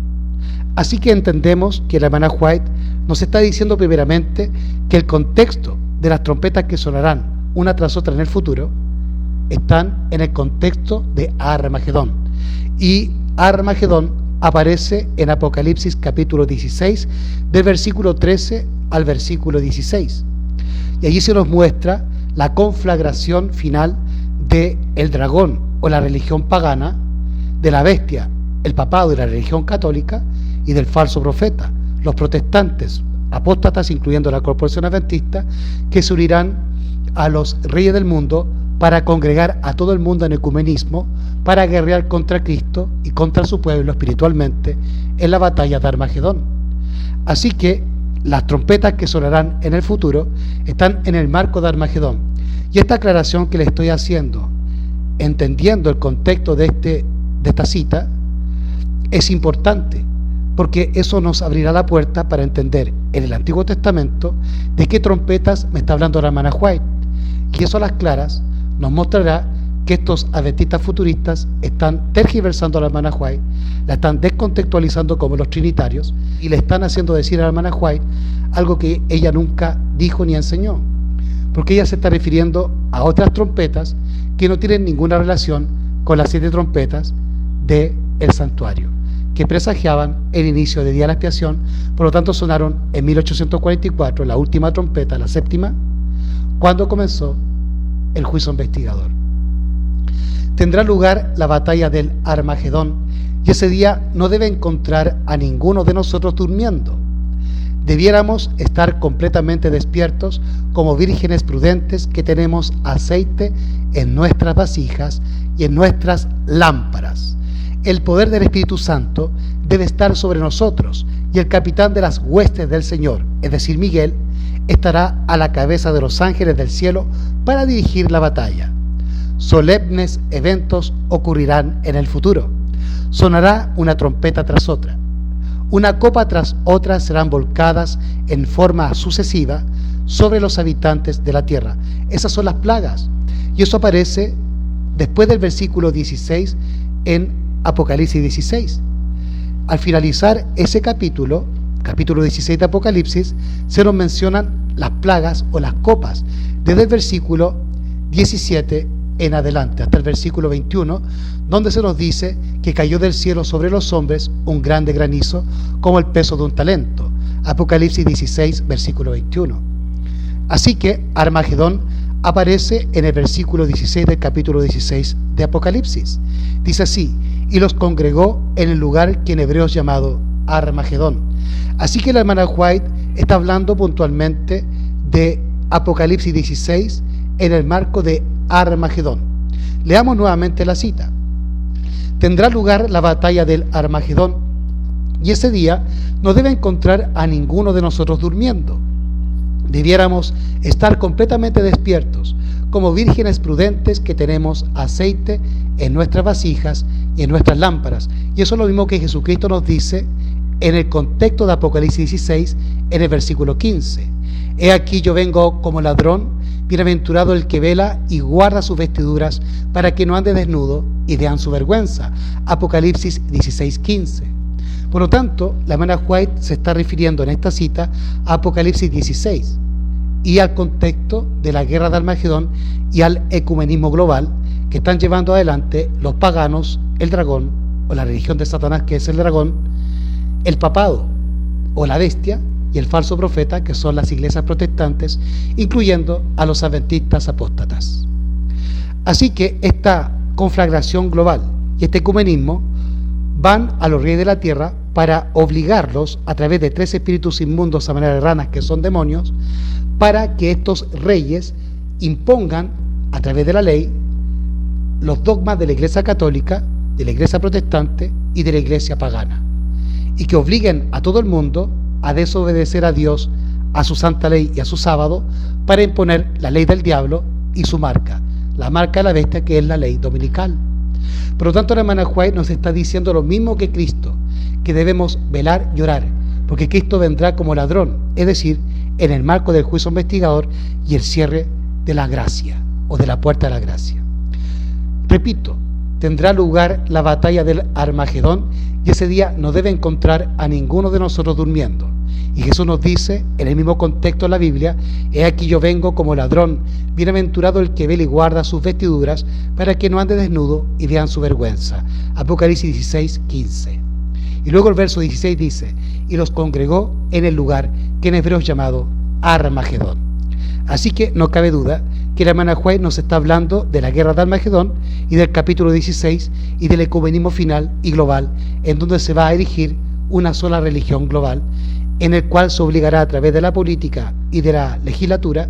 Así que entendemos que la hermana White nos está diciendo primeramente que el contexto de las trompetas que sonarán una tras otra en el futuro están en el contexto de Armagedón. Y Armagedón aparece en Apocalipsis capítulo 16, del versículo 13 al versículo 16. Y allí se nos muestra la conflagración final de el dragón o la religión pagana, de la bestia, el papado y la religión católica, y del falso profeta, los protestantes apóstatas, incluyendo la corporación adventista, que se unirán a los reyes del mundo para congregar a todo el mundo en ecumenismo, para guerrear contra Cristo y contra su pueblo espiritualmente en la batalla de Armagedón. Así que las trompetas que sonarán en el futuro están en el marco de Armagedón. Y esta aclaración que le estoy haciendo, entendiendo el contexto de esta cita, es importante, porque eso nos abrirá la puerta para entender en el Antiguo Testamento, ¿de qué trompetas me está hablando la hermana White? Y eso a las claras nos mostrará que estos adventistas futuristas están tergiversando a la hermana White, la están descontextualizando como los trinitarios y le están haciendo decir a la hermana White algo que ella nunca dijo ni enseñó, porque ella se está refiriendo a otras trompetas que no tienen ninguna relación con las 7 trompetas del santuario, que presagiaban el inicio del día de la expiación. Por lo tanto sonaron en 1844, la última trompeta, la 7ª, cuando comenzó el juicio investigador. Tendrá lugar la batalla del Armagedón, y ese día no debe encontrar a ninguno de nosotros durmiendo. Debiéramos estar completamente despiertos como vírgenes prudentes que tenemos aceite en nuestras vasijas y en nuestras lámparas. El poder del Espíritu Santo debe estar sobre nosotros, y el capitán de las huestes del Señor, es decir, Miguel, estará a la cabeza de los ángeles del cielo para dirigir la batalla. Solemnes eventos ocurrirán en el futuro. Sonará una trompeta tras otra. Una copa tras otra serán volcadas en forma sucesiva sobre los habitantes de la tierra. Esas son las plagas. Y eso aparece después del versículo 16 en Apocalipsis 16. Al finalizar ese capítulo 16 de Apocalipsis, se nos mencionan las plagas o las copas, desde el versículo 17 en adelante, hasta el versículo 21, donde se nos dice que cayó del cielo sobre los hombres un grande granizo, como el peso de un talento. Apocalipsis 16, versículo 21. Así que Armagedón aparece en el versículo 16 del capítulo 16 de Apocalipsis. Dice así: y los congregó en el lugar que en hebreo es llamado Armagedón. Así que la hermana White está hablando puntualmente de Apocalipsis 16 en el marco de Armagedón. Leamos nuevamente la cita. Tendrá lugar la batalla del Armagedón, y ese día no debe encontrar a ninguno de nosotros durmiendo. Debiéramos estar completamente despiertos, como vírgenes prudentes que tenemos aceite en nuestras vasijas y en nuestras lámparas. Y eso es lo mismo que Jesucristo nos dice en el contexto de Apocalipsis 16, en el versículo 15. He aquí yo vengo como ladrón, bienaventurado el que vela y guarda sus vestiduras para que no ande desnudo y vean su vergüenza. Apocalipsis 16, 15. Por lo tanto, la hermana White se está refiriendo en esta cita a Apocalipsis 16 y al contexto de la guerra de Armagedón y al ecumenismo global que están llevando adelante los paganos, el dragón o la religión de Satanás, que es el dragón, el papado o la bestia y el falso profeta, que son las iglesias protestantes, incluyendo a los adventistas apóstatas. Así que esta conflagración global y este ecumenismo van a los reyes de la tierra para obligarlos a través de 3 espíritus inmundos a manera de ranas, que son demonios, para que estos reyes impongan a través de la ley los dogmas de la iglesia católica, de la iglesia protestante y de la iglesia pagana, y que obliguen a todo el mundo a desobedecer a Dios, a su santa ley y a su sábado, para imponer la ley del diablo y su marca, la marca de la bestia, que es la ley dominical. Por lo tanto, la hermana White nos está diciendo lo mismo que Cristo, que debemos velar y orar, porque Cristo vendrá como ladrón, es decir, en el marco del juicio investigador y el cierre de la gracia, o de la puerta de la gracia. Repito, tendrá lugar la batalla del Armagedón, y ese día no debe encontrar a ninguno de nosotros durmiendo. Y Jesús nos dice, en el mismo contexto de la Biblia: he aquí yo vengo como ladrón, bienaventurado el que vela y guarda sus vestiduras, para que no ande desnudo y vean su vergüenza. Apocalipsis 16, 15. Y luego el verso 16 dice: y los congregó en el lugar que en hebreo es llamado Armagedón. Así que no cabe duda que la hermana White nos está hablando de la guerra de Armagedón y del capítulo 16 y del ecumenismo final y global, en donde se va a erigir una sola religión global, en el cual se obligará a través de la política y de la legislatura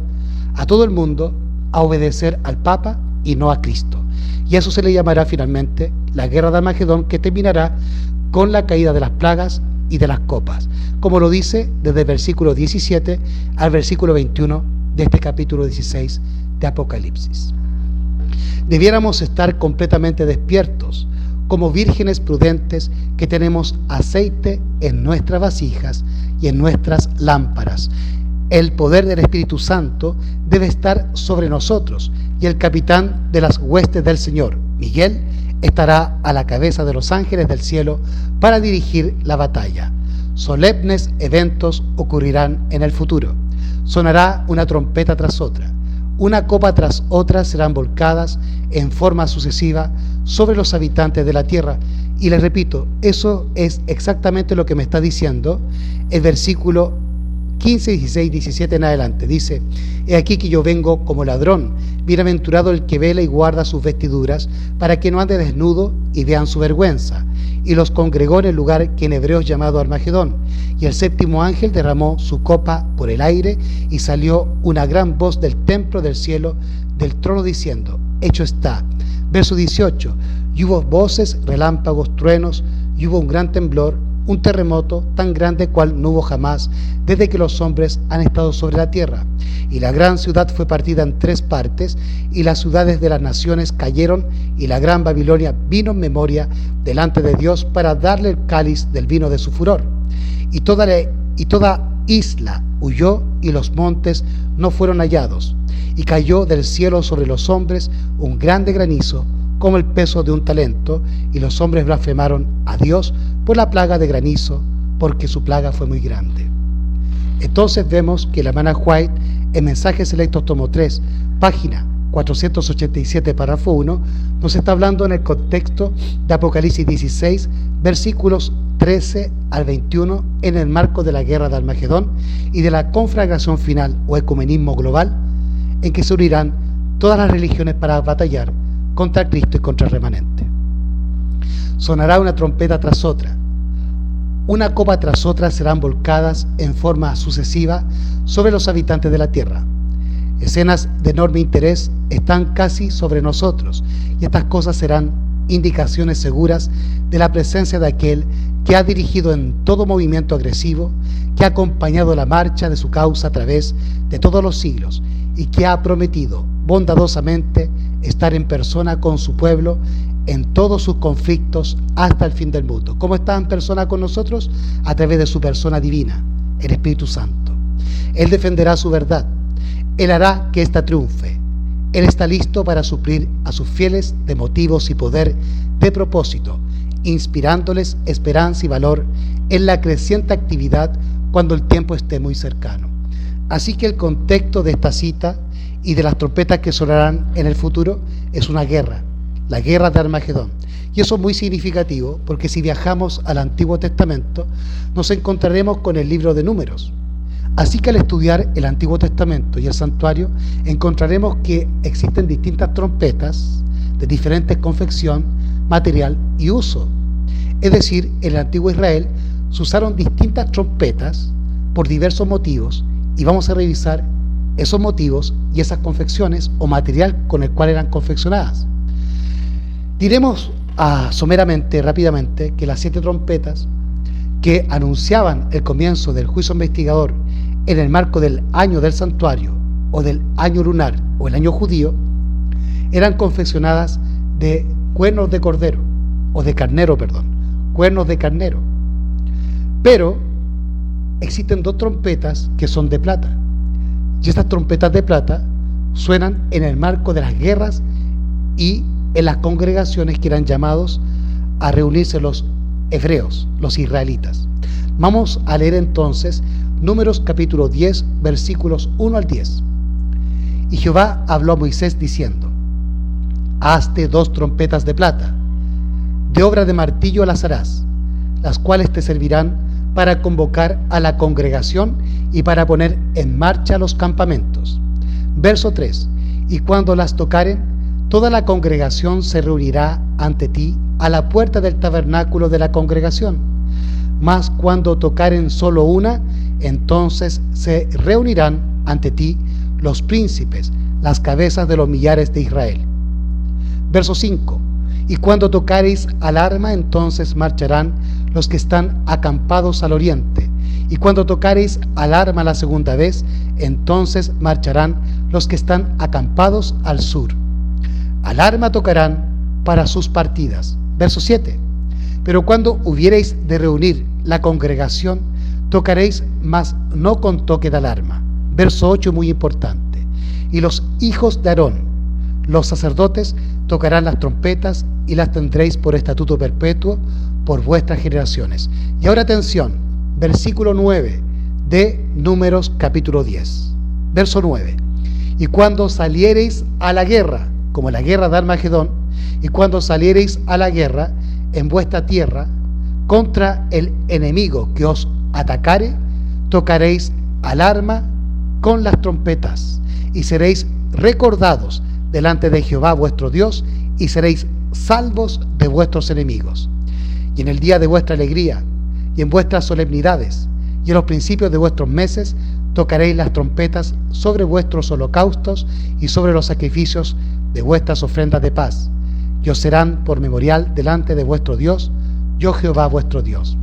a todo el mundo a obedecer al Papa y no a Cristo. Y a eso se le llamará finalmente la guerra de Armagedón, que terminará con la caída de las plagas y de las copas, como lo dice desde el versículo 17 al versículo 21 de este capítulo 16 de Apocalipsis. Debiéramos estar completamente despiertos como vírgenes prudentes que tenemos aceite en nuestras vasijas y en nuestras lámparas. El poder del Espíritu Santo debe estar sobre nosotros, y el capitán de las huestes del Señor, Miguel, estará a la cabeza de los ángeles del cielo para dirigir la batalla. Solemnes eventos ocurrirán en el futuro. Sonará una trompeta tras otra. Una copa tras otra serán volcadas en forma sucesiva sobre los habitantes de la tierra. Y les repito, eso es exactamente lo que me está diciendo el versículo 15, 16, 17 en adelante. Dice: he aquí que yo vengo como ladrón. Bienaventurado el que vela y guarda sus vestiduras, para que no ande desnudo y vean su vergüenza. Y los congregó en el lugar que en hebreo es llamado Armagedón. Y el séptimo ángel derramó su copa por el aire, y salió una gran voz del templo del cielo, del trono, diciendo: hecho está. Verso 18: y hubo voces, relámpagos, truenos, y hubo un gran temblor, un terremoto tan grande cual no hubo jamás desde que los hombres han estado sobre la tierra. Y la gran ciudad fue partida en 3 partes, y las ciudades de las naciones cayeron, y la gran Babilonia vino en memoria delante de Dios para darle el cáliz del vino de su furor. Y toda isla huyó, y los montes no fueron hallados. Y cayó del cielo sobre los hombres un grande granizo, como el peso de un talento, y los hombres blasfemaron a Dios por la plaga de granizo, porque su plaga fue muy grande. Entonces vemos que la hermana White, en Mensajes Selectos tomo 3, página 487, párrafo 1, nos está hablando en el contexto de Apocalipsis 16, versículos 13 al 21, en el marco de la guerra de Armagedón y de la conflagración final o ecumenismo global, en que se unirán todas las religiones para batallar contra Cristo y contra el remanente. Sonará una trompeta tras otra. Una copa tras otra serán volcadas en forma sucesiva sobre los habitantes de la tierra. Escenas de enorme interés están casi sobre nosotros, y estas cosas serán indicaciones seguras de la presencia de aquel que ha dirigido en todo movimiento agresivo, que ha acompañado la marcha de su causa a través de todos los siglos, y que ha prometido bondadosamente estar en persona con su pueblo en todos sus conflictos hasta el fin del mundo. ¿Cómo está en persona con nosotros? A través de su persona divina, el Espíritu Santo. Él defenderá su verdad. Él hará que ésta triunfe. Él está listo para suplir a sus fieles de motivos y poder de propósito, inspirándoles esperanza y valor en la creciente actividad cuando el tiempo esté muy cercano. Así que el contexto de esta cita y de las trompetas que sonarán en el futuro es una guerra, la guerra de Armagedón. Y eso es muy significativo, porque si viajamos al Antiguo Testamento nos encontraremos con el libro de Números. Así que al estudiar el Antiguo Testamento y el santuario encontraremos que existen distintas trompetas de diferentes confección, material y uso. Es decir, en el antiguo Israel se usaron distintas trompetas por diversos motivos, y vamos a revisar esos motivos y esas confecciones o material con el cual eran confeccionadas. Diremos someramente, rápidamente, que las 7 trompetas que anunciaban el comienzo del juicio investigador en el marco del año del santuario o del año lunar o el año judío eran confeccionadas de cuernos de cordero o de carnero, cuernos de carnero. Pero existen 2 trompetas que son de plata, y estas trompetas de plata suenan en el marco de las guerras y en las congregaciones que eran llamados a reunirse los hebreos, los israelitas. Vamos a leer entonces Números capítulo 10, versículos 1 al 10. Y Jehová habló a Moisés diciendo: hazte 2 trompetas de plata, de obra de martillo las harás, las cuales te servirán para convocar a la congregación y para poner en marcha los campamentos. Verso 3. Y cuando las tocaren, toda la congregación se reunirá ante ti a la puerta del tabernáculo de la congregación. Mas cuando tocaren solo una, entonces se reunirán ante ti los príncipes, las cabezas de los millares de Israel. Verso 5. Y cuando tocareis alarma, entonces marcharán los que están acampados al oriente. Y cuando tocareis alarma la segunda vez, entonces marcharán los que están acampados al sur. Alarma tocarán para sus partidas. Verso 7. Pero cuando hubiereis de reunir la congregación, tocaréis, mas no con toque de alarma. Verso 8, muy importante. Y los hijos de Aarón, los sacerdotes, tocarán las trompetas y las tendréis por estatuto perpetuo por vuestras generaciones. Y ahora atención, versículo 9 de Números capítulo 10. Verso 9. Y cuando saliereis a la guerra, como la guerra de Armagedón, y cuando saliereis a la guerra en vuestra tierra contra el enemigo que os atacare, tocaréis alarma con las trompetas y seréis recordados delante de Jehová vuestro Dios y seréis salvos de vuestros enemigos. Y en el día de vuestra alegría y en vuestras solemnidades y en los principios de vuestros meses tocaréis las trompetas sobre vuestros holocaustos y sobre los sacrificios de vuestras ofrendas de paz, y os serán por memorial delante de vuestro Dios, yo Jehová vuestro Dios.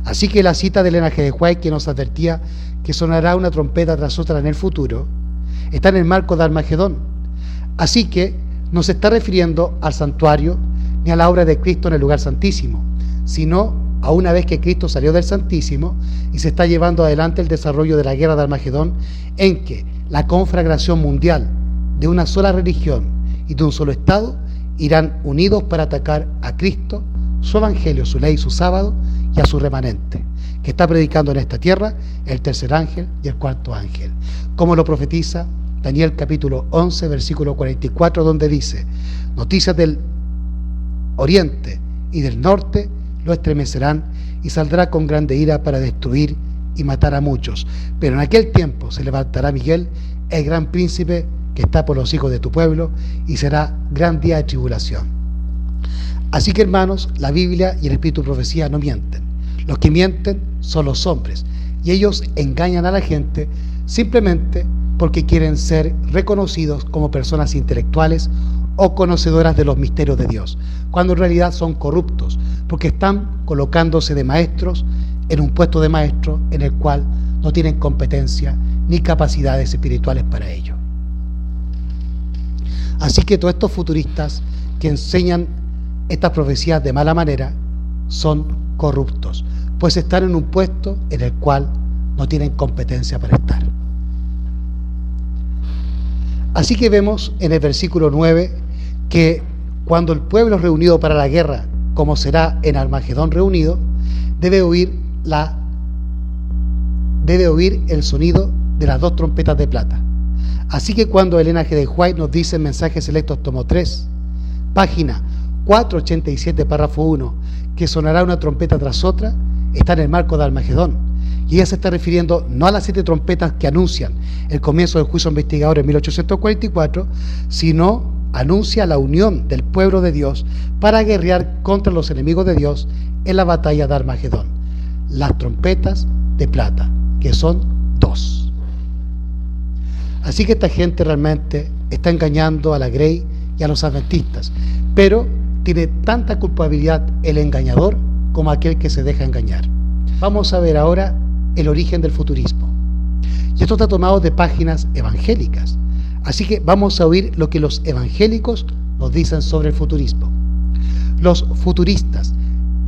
Así que la cita del linaje de White, que nos advertía que sonará una trompeta tras otra en el futuro, está en el marco de Armagedón. Así que no se está refiriendo al santuario ni a la obra de Cristo en el lugar santísimo, sino a una vez que Cristo salió del Santísimo y se está llevando adelante el desarrollo de la guerra de Armagedón, en que la conflagración mundial de una sola religión y de un solo Estado irán unidos para atacar a Cristo, su evangelio, su ley, su sábado y a su remanente, que está predicando en esta tierra el tercer ángel y el cuarto ángel, como lo profetiza Daniel capítulo 11, versículo 44, donde dice: noticias del oriente y del norte lo estremecerán y saldrá con grande ira para destruir y matar a muchos. Pero en aquel tiempo se levantará Miguel, el gran príncipe que está por los hijos de tu pueblo, y será gran día de tribulación. Así que, hermanos, la Biblia y el Espíritu de Profecía no mienten. Los que mienten son los hombres, y ellos engañan a la gente simplemente porque quieren ser reconocidos como personas intelectuales o conocedoras de los misterios de Dios, cuando en realidad son corruptos, porque están colocándose de maestros en un puesto de maestro en el cual no tienen competencia ni capacidades espirituales para ello. Así que todos estos futuristas que enseñan estas profecías de mala manera son corruptos, pues están en un puesto en el cual no tienen competencia para estar. Así que vemos en el versículo 9 que cuando el pueblo es reunido para la guerra, como será en Armagedón reunido, debe oír el sonido de las dos trompetas de plata. Así que cuando el linaje de White nos dice en Mensajes Selectos tomo 3, página 487, párrafo 1, que sonará una trompeta tras otra, está en el marco de Armagedón. Y ella se está refiriendo no a las 7 trompetas que anuncian el comienzo del juicio investigador en 1844, sino anuncia la unión del pueblo de Dios para guerrear contra los enemigos de Dios en la batalla de Armagedón. Las trompetas de plata, que son 2. Así que esta gente realmente está engañando a la Grey y a los adventistas, pero tiene tanta culpabilidad el engañador como aquel que se deja engañar. Vamos a ver ahora el origen del futurismo. Y esto está tomado de páginas evangélicas. Así que vamos a oír lo que los evangélicos nos dicen sobre el futurismo. Los futuristas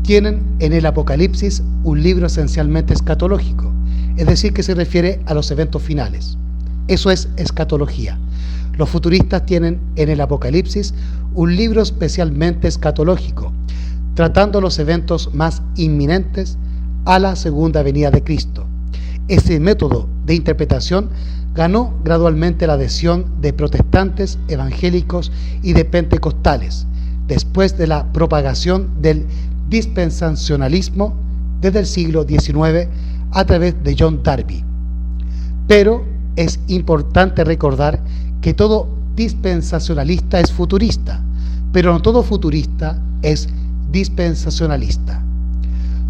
tienen en el Apocalipsis un libro esencialmente escatológico, es decir, que se refiere a los eventos finales. Eso es escatología. Los futuristas tienen en el Apocalipsis un libro especialmente escatológico, tratando los eventos más inminentes a la segunda venida de Cristo. Ese método de interpretación ganó gradualmente la adhesión de protestantes, evangélicos y de pentecostales, después de la propagación del dispensacionalismo desde el siglo XIX a través de John Darby. Pero es importante recordar que todo dispensacionalista es futurista, pero no todo futurista es dispensacionalista.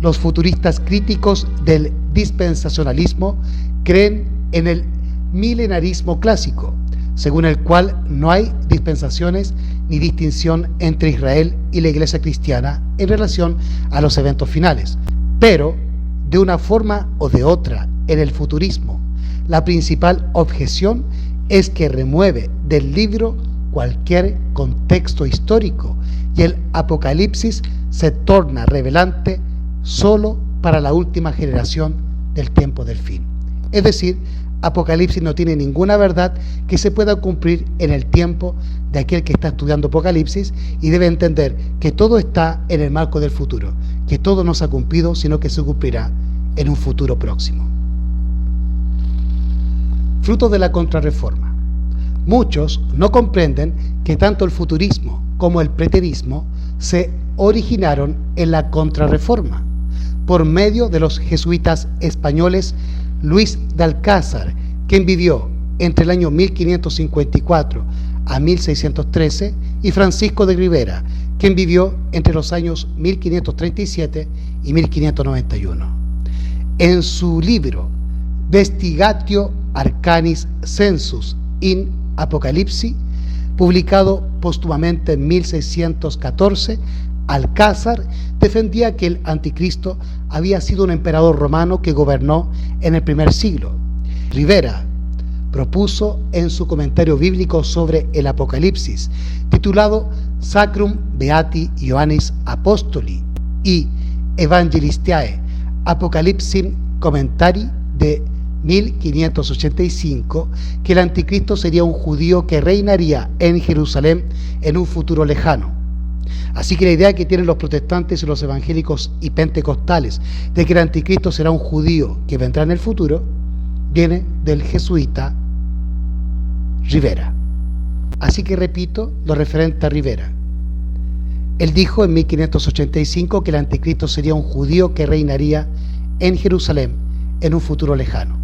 Los futuristas críticos del dispensacionalismo creen en el milenarismo clásico, según el cual no hay dispensaciones ni distinción entre Israel y la Iglesia cristiana en relación a los eventos finales. Pero, de una forma o de otra, en el futurismo, la principal objeción es que remueve del libro cualquier contexto histórico y el Apocalipsis se torna revelante solo para la última generación del tiempo del fin. Es decir, Apocalipsis no tiene ninguna verdad que se pueda cumplir en el tiempo de aquel que está estudiando Apocalipsis y debe entender que todo está en el marco del futuro, que todo no se ha cumplido, sino que se cumplirá en un futuro próximo. Fruto de la Contrarreforma. Muchos no comprenden que tanto el futurismo como el preterismo se originaron en la Contrarreforma por medio de los jesuitas españoles Luis de Alcázar, quien vivió entre el año 1554 a 1613, y Francisco de Rivera, quien vivió entre los años 1537 y 1591. En su libro Vestigatio Arcanis Census in Apocalipsi, publicado póstumamente en 1614, Alcázar defendía que el anticristo había sido un emperador romano que gobernó en el primer siglo. Rivera propuso en su comentario bíblico sobre el Apocalipsis, titulado Sacrum Beati Ioannis Apostoli y Evangelistiae Apocalypsim Commentari de 1585, que el anticristo sería un judío que reinaría en Jerusalén en un futuro lejano. Así que la idea que tienen los protestantes y los evangélicos y pentecostales de que el anticristo será un judío que vendrá en el futuro viene del jesuita Rivera. Así que repito lo referente a Rivera. Él dijo en 1585 que el anticristo sería un judío que reinaría en Jerusalén en un futuro lejano.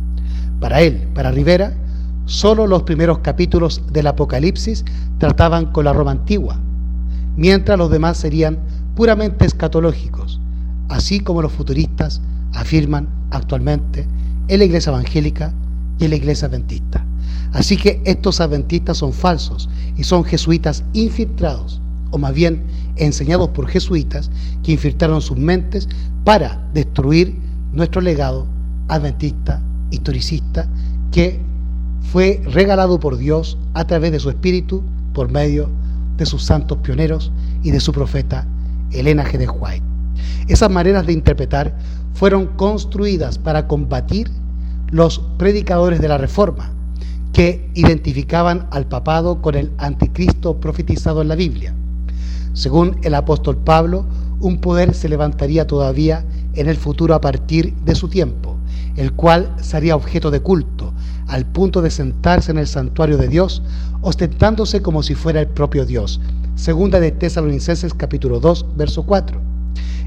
Para él, para Rivera, solo los primeros capítulos del Apocalipsis trataban con la Roma antigua, mientras los demás serían puramente escatológicos, así como los futuristas afirman actualmente en la iglesia evangélica y en la iglesia adventista. Así que estos adventistas son falsos y son jesuitas infiltrados, o más bien enseñados por jesuitas que infiltraron sus mentes para destruir nuestro legado adventista, historicista, que fue regalado por Dios a través de su espíritu por medio de sus santos pioneros y de su profeta Elena G. de White. Esas maneras de interpretar fueron construidas para combatir los predicadores de la Reforma, que identificaban al papado con el anticristo profetizado en la Biblia. Según el apóstol Pablo, un poder se levantaría todavía en el futuro a partir de su tiempo, el cual sería objeto de culto, al punto de sentarse en el santuario de Dios, ostentándose como si fuera el propio Dios. Segunda de Tesalonicenses capítulo 2, verso 4.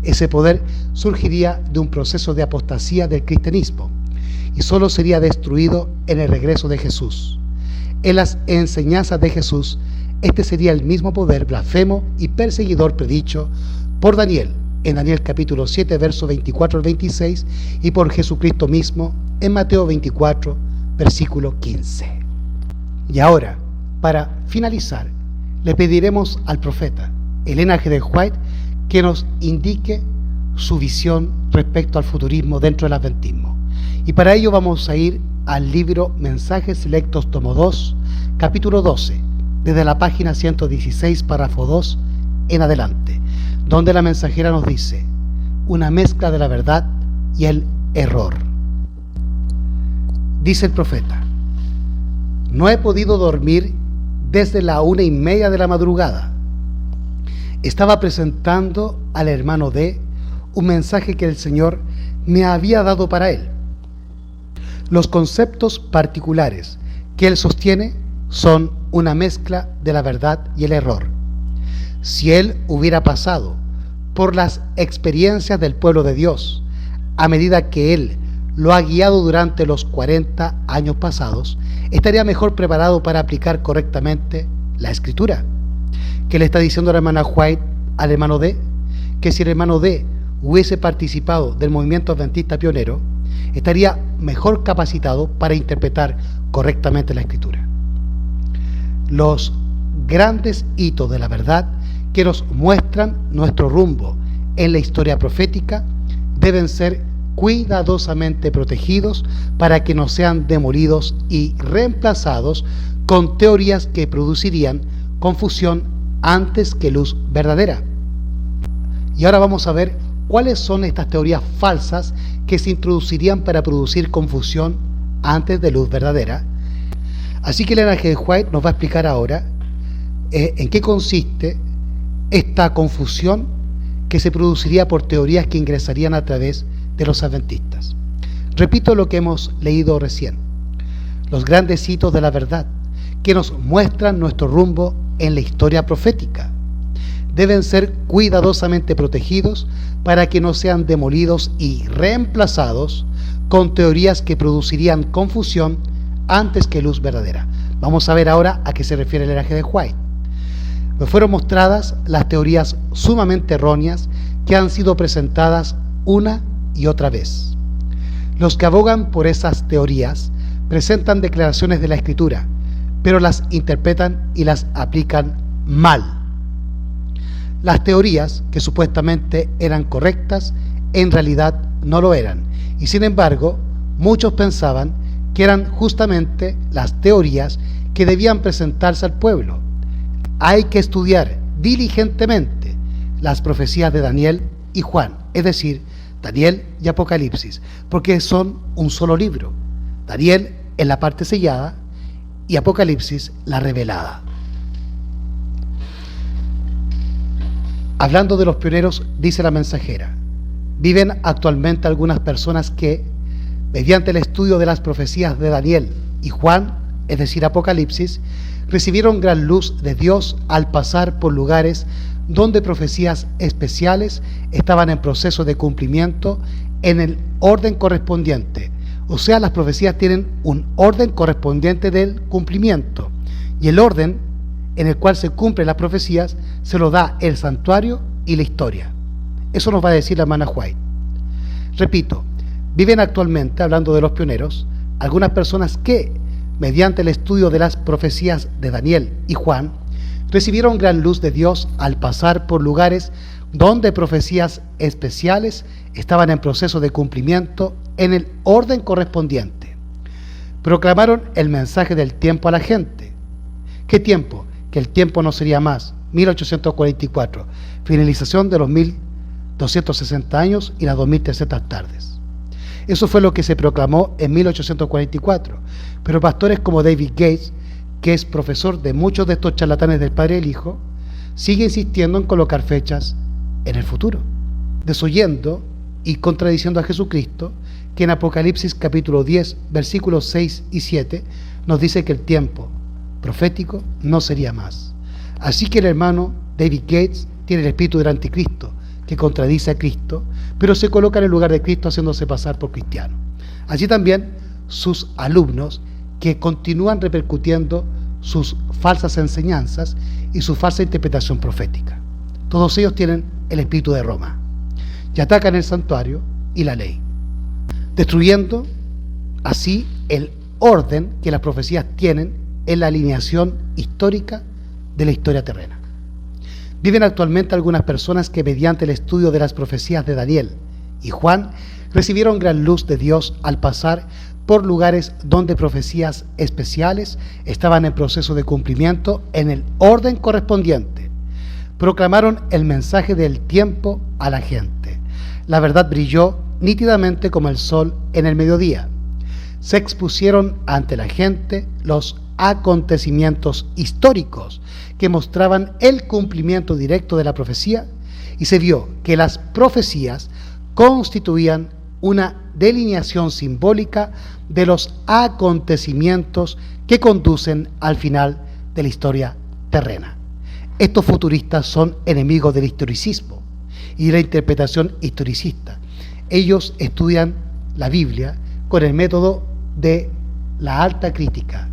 Ese poder surgiría de un proceso de apostasía del cristianismo y solo sería destruido en el regreso de Jesús. En las enseñanzas de Jesús, este sería el mismo poder blasfemo y perseguidor predicho por Daniel en Daniel capítulo 7, verso 24 al 26, y por Jesucristo mismo en Mateo 24, versículo 15. Y ahora, para finalizar, le pediremos al profeta Elena G. de White que nos indique su visión respecto al futurismo dentro del adventismo. Y para ello vamos a ir al libro Mensajes Selectos, tomo 2, capítulo 12, desde la página 116, párrafo 2 en adelante, donde la mensajera nos dice: una mezcla de la verdad y el error. Dice el profeta: no he podido dormir desde la 1:30 de la madrugada. Estaba presentando al hermano D un mensaje que el Señor me había dado para él. Los conceptos particulares que él sostiene son una mezcla de la verdad y el error. Si él hubiera pasado por las experiencias del pueblo de Dios, a medida que él lo ha guiado durante los 40 años pasados, estaría mejor preparado para aplicar correctamente la Escritura. ¿Qué le está diciendo la hermana White al hermano D? Que si el hermano D hubiese participado del movimiento adventista pionero, estaría mejor capacitado para interpretar correctamente la Escritura. Los grandes hitos de la verdad que nos muestran nuestro rumbo en la historia profética deben ser cuidadosamente protegidos para que no sean demolidos y reemplazados con teorías que producirían confusión antes que luz verdadera. Y ahora vamos a ver cuáles son estas teorías falsas que se introducirían para producir confusión antes de luz verdadera. Así que Elena G. White nos va a explicar ahora en qué consiste esta confusión que se produciría por teorías que ingresarían a través de los adventistas. Repito lo que hemos leído recién: los grandes hitos de la verdad que nos muestran nuestro rumbo en la historia profética deben ser cuidadosamente protegidos para que no sean demolidos y reemplazados con teorías que producirían confusión antes que luz verdadera. Vamos a ver ahora a qué se refiere el Elena G. White. Me fueron mostradas las teorías sumamente erróneas que han sido presentadas una y otra vez. Los que abogan por esas teorías presentan declaraciones de la Escritura, pero las interpretan y las aplican mal. Las teorías que supuestamente eran correctas, en realidad no lo eran, y sin embargo, muchos pensaban que eran justamente las teorías que debían presentarse al pueblo. Hay que estudiar diligentemente las profecías de Daniel y Juan, es decir, Daniel y Apocalipsis, porque son un solo libro. Daniel en la parte sellada y Apocalipsis la revelada. Hablando de los pioneros, dice la mensajera: viven actualmente algunas personas que, mediante el estudio de las profecías de Daniel y Juan, es decir, Apocalipsis, recibieron gran luz de Dios al pasar por lugares donde profecías especiales estaban en proceso de cumplimiento en el orden correspondiente. O sea, las profecías tienen un orden correspondiente del cumplimiento, y el orden en el cual se cumplen las profecías se lo da el santuario y la historia. Eso nos va a decir la hermana White. Repito, viven actualmente, hablando de los pioneros, algunas personas que, mediante el estudio de las profecías de Daniel y Juan, recibieron gran luz de Dios al pasar por lugares donde profecías especiales estaban en proceso de cumplimiento en el orden correspondiente. Proclamaron el mensaje del tiempo a la gente. ¿Qué tiempo? Que el tiempo no sería más. 1844, finalización de los 1260 años y las 2300 tardes. Eso fue lo que se proclamó en 1844, pero pastores como David Gates, que es profesor de muchos de estos charlatanes del Padre y el Hijo, sigue insistiendo en colocar fechas en el futuro, desoyendo y contradiciendo a Jesucristo, que en Apocalipsis capítulo 10, versículos 6 y 7, nos dice que el tiempo profético no sería más. Así que el hermano David Gates tiene el espíritu del anticristo, que contradice a Cristo, pero se coloca en el lugar de Cristo haciéndose pasar por cristiano. Así también sus alumnos, que continúan repercutiendo sus falsas enseñanzas y su falsa interpretación profética. Todos ellos tienen el espíritu de Roma y atacan el santuario y la ley, destruyendo así el orden que las profecías tienen en la alineación histórica de la historia terrena. Viven actualmente algunas personas que, mediante el estudio de las profecías de Daniel y Juan, recibieron gran luz de Dios al pasar por lugares donde profecías especiales estaban en proceso de cumplimiento en el orden correspondiente. Proclamaron el mensaje del tiempo a la gente. La verdad brilló nítidamente como el sol en el mediodía. Se expusieron ante la gente los acontecimientos históricos que mostraban el cumplimiento directo de la profecía, y se vio que las profecías constituían una delineación simbólica de los acontecimientos que conducen al final de la historia terrena. Estos futuristas son enemigos del historicismo y de la interpretación historicista. Ellos estudian la Biblia con el método de la alta crítica,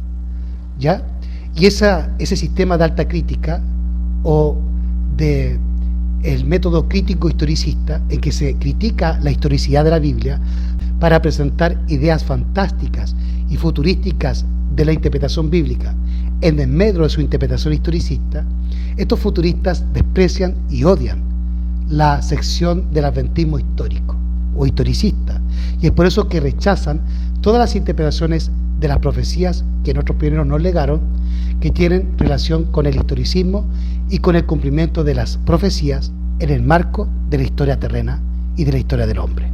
¿ya? Y ese sistema de alta crítica, o de el método crítico historicista, en que se critica la historicidad de la Biblia para presentar ideas fantásticas y futurísticas de la interpretación bíblica en desmedro de su interpretación historicista, estos futuristas desprecian y odian la sección del adventismo histórico o historicista, y es por eso que rechazan todas las interpretaciones de las profecías que nuestros pioneros nos legaron, que tienen relación con el historicismo y con el cumplimiento de las profecías en el marco de la historia terrena y de la historia del hombre.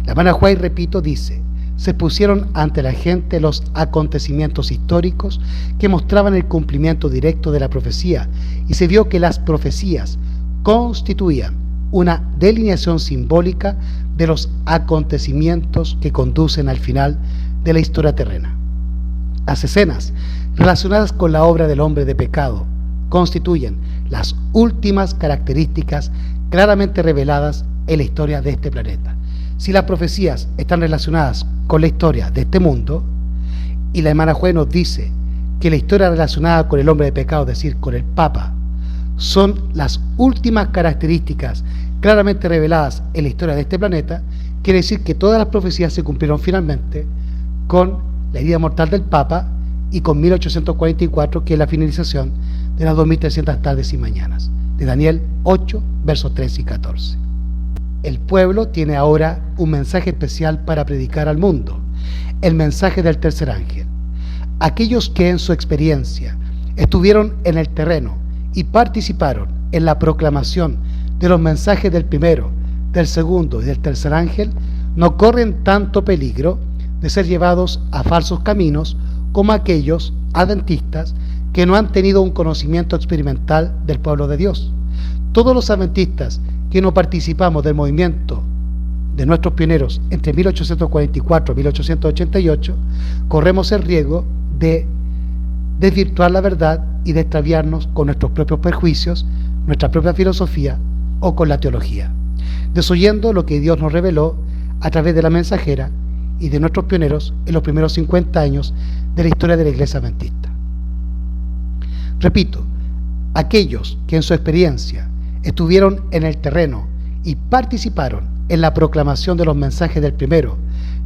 La hermana White, repito, dice: se pusieron ante la gente los acontecimientos históricos que mostraban el cumplimiento directo de la profecía, y se vio que las profecías constituían una delineación simbólica de los acontecimientos que conducen al final de la historia terrena. Las escenas relacionadas con la obra del hombre de pecado constituyen las últimas características claramente reveladas en la historia de este planeta. Si las profecías están relacionadas con la historia de este mundo, y la hermana Juez nos dice que la historia relacionada con el hombre de pecado, es decir, con el Papa, son las últimas características claramente reveladas en la historia de este planeta, quiere decir que todas las profecías se cumplieron finalmente con la herida mortal del Papa y con 1844, que es la finalización de las 2300 tardes y mañanas, de Daniel 8, versos 13 y 14. El pueblo tiene ahora un mensaje especial para predicar al mundo, el mensaje del tercer ángel. Aquellos que en su experiencia estuvieron en el terreno y participaron en la proclamación de los mensajes del primero, del segundo y del tercer ángel, no corren tanto peligro de ser llevados a falsos caminos como aquellos adventistas que no han tenido un conocimiento experimental del pueblo de Dios. Todos los adventistas que no participamos del movimiento de nuestros pioneros entre 1844 y 1888, corremos el riesgo de desvirtuar la verdad y de extraviarnos con nuestros propios prejuicios, nuestra propia filosofía o con la teología, desoyendo lo que Dios nos reveló a través de la mensajera y de nuestros pioneros en los primeros 50 años de la historia de la Iglesia Adventista. Repito, aquellos que en su experiencia estuvieron en el terreno y participaron en la proclamación de los mensajes del primero,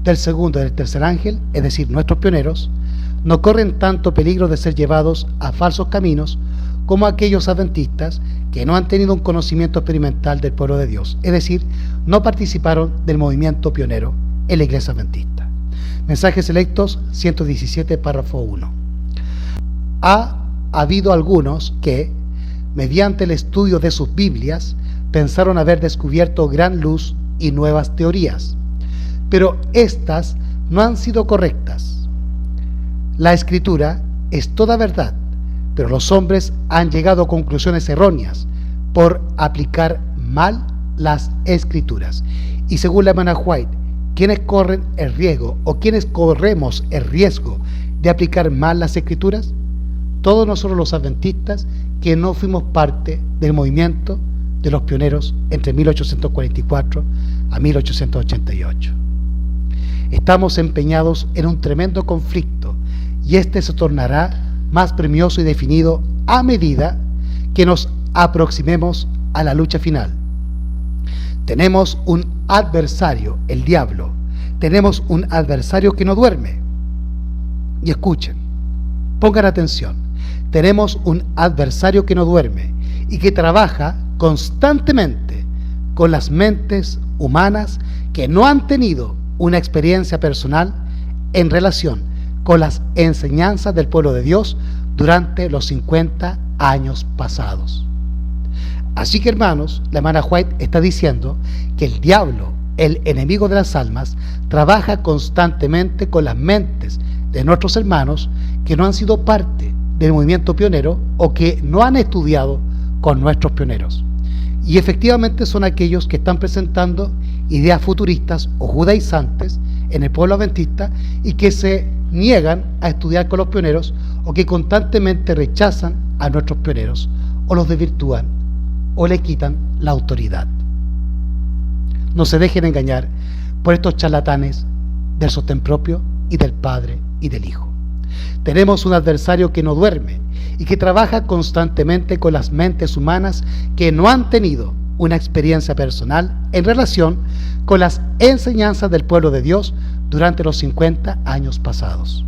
del segundo y del tercer ángel, es decir, nuestros pioneros, no corren tanto peligro de ser llevados a falsos caminos como aquellos adventistas que no han tenido un conocimiento experimental del pueblo de Dios, es decir, no participaron del movimiento pionero en la Iglesia Adventista. Mensajes selectos 117, párrafo 1. Ha habido algunos que, mediante el estudio de sus Biblias, pensaron haber descubierto gran luz y nuevas teorías, pero estas no han sido correctas. La Escritura es toda verdad, pero los hombres han llegado a conclusiones erróneas por aplicar mal las Escrituras. Y según la hermana White, ¿quiénes corren el riesgo o quiénes corremos el riesgo de aplicar mal las Escrituras? Todos nosotros los adventistas que no fuimos parte del movimiento de los pioneros entre 1844 a 1888. Estamos empeñados en un tremendo conflicto y este se tornará más premioso y definido a medida que nos aproximemos a la lucha final. Tenemos un adversario, el diablo. Tenemos un adversario que no duerme. Y escuchen, pongan atención. Tenemos un adversario que no duerme y que trabaja constantemente con las mentes humanas que no han tenido una experiencia personal en relación con las enseñanzas del pueblo de Dios durante los 50 años pasados. Así que, hermanos, la hermana White está diciendo que el diablo, el enemigo de las almas, trabaja constantemente con las mentes de nuestros hermanos que no han sido parte del movimiento pionero o que no han estudiado con nuestros pioneros. Y efectivamente son aquellos que están presentando ideas futuristas o judaizantes en el pueblo adventista y que se niegan a estudiar con los pioneros o que constantemente rechazan a nuestros pioneros o los desvirtúan o le quitan la autoridad. No se dejen engañar por estos charlatanes del sostén propio y del Padre y del Hijo. Tenemos un adversario que no duerme y que trabaja constantemente con las mentes humanas que no han tenido una experiencia personal en relación con las enseñanzas del pueblo de Dios durante los 50 años pasados.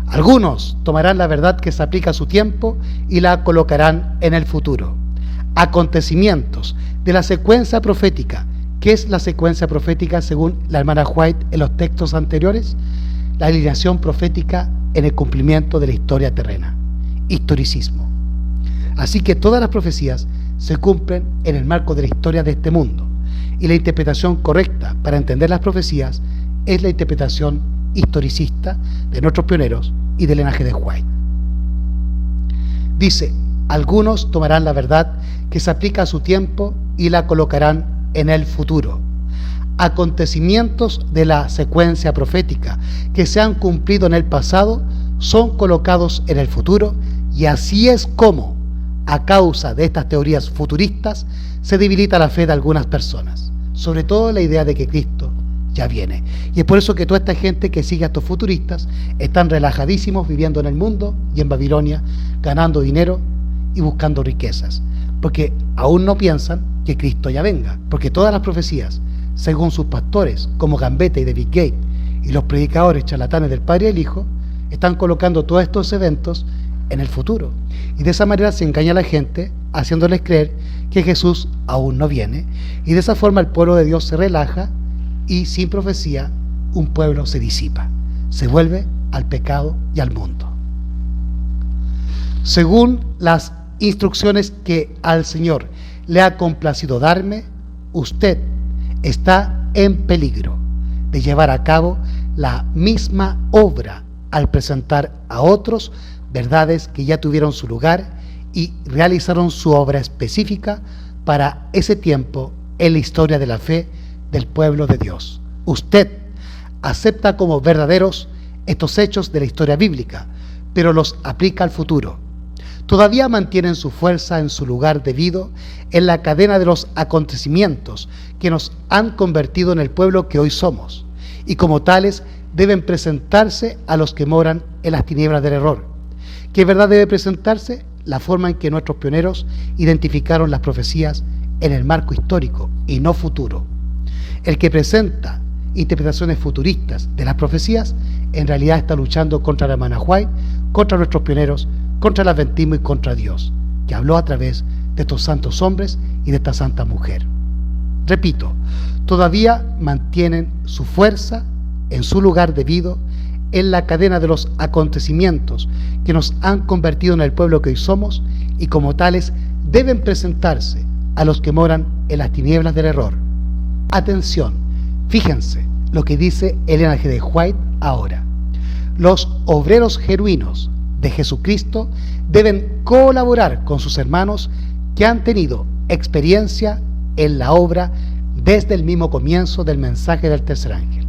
Algunos tomarán la verdad que se aplica a su tiempo y la colocarán en el futuro. Acontecimientos de la secuencia profética. ¿Qué es la secuencia profética según la hermana White en los textos anteriores? La alineación profética en el cumplimiento de la historia terrena. historicismo. Así que todas las profecías se cumplen en el marco de la historia de este mundo, y la interpretación correcta para entender las profecías es la interpretación historicista de nuestros pioneros y del linaje de White. Dice: algunos tomarán la verdad que se aplica a su tiempo y la colocarán en el futuro. Acontecimientos de la secuencia profética que se han cumplido en el pasado son colocados en el futuro, y así es como, a causa de estas teorías futuristas, se debilita la fe de algunas personas, sobre todo la idea de que Cristo ya viene. Y es por eso que toda esta gente que sigue a estos futuristas están relajadísimos viviendo en el mundo y en Babilonia, ganando dinero y buscando riquezas, porque aún no piensan que Cristo ya venga, porque todas las profecías, según sus pastores como Gambetta y David Gate y los predicadores charlatanes del Padre y el Hijo, están colocando todos estos eventos en el futuro, y de esa manera se engaña a la gente haciéndoles creer que Jesús aún no viene, y de esa forma el pueblo de Dios se relaja, y sin profecía un pueblo se disipa, se vuelve al pecado y al mundo. Según las instrucciones que al Señor le ha complacido darme, usted está en peligro de llevar a cabo la misma obra al presentar a otros verdades que ya tuvieron su lugar y realizaron su obra específica para ese tiempo en la historia de la fe del pueblo de Dios. Usted acepta como verdaderos estos hechos de la historia bíblica, pero los aplica al futuro. Todavía mantienen su fuerza en su lugar debido en la cadena de los acontecimientos que nos han convertido en el pueblo que hoy somos, y como tales deben presentarse a los que moran en las tinieblas del error. ¿Qué verdad debe presentarse? La forma en que nuestros pioneros identificaron las profecías en el marco histórico y no futuro. El que presenta interpretaciones futuristas de las profecías en realidad está luchando contra la hermana White, contra nuestros pioneros, contra el adventismo y contra Dios, que habló a través de estos santos hombres y de esta santa mujer. Repito, todavía mantienen su fuerza en su lugar debido en la cadena de los acontecimientos que nos han convertido en el pueblo que hoy somos, y como tales deben presentarse a los que moran en las tinieblas del error. Atención, fíjense lo que dice Ellen G. White ahora. Los obreros genuinos de Jesucristo deben colaborar con sus hermanos que han tenido experiencia en la obra desde el mismo comienzo del mensaje del tercer ángel.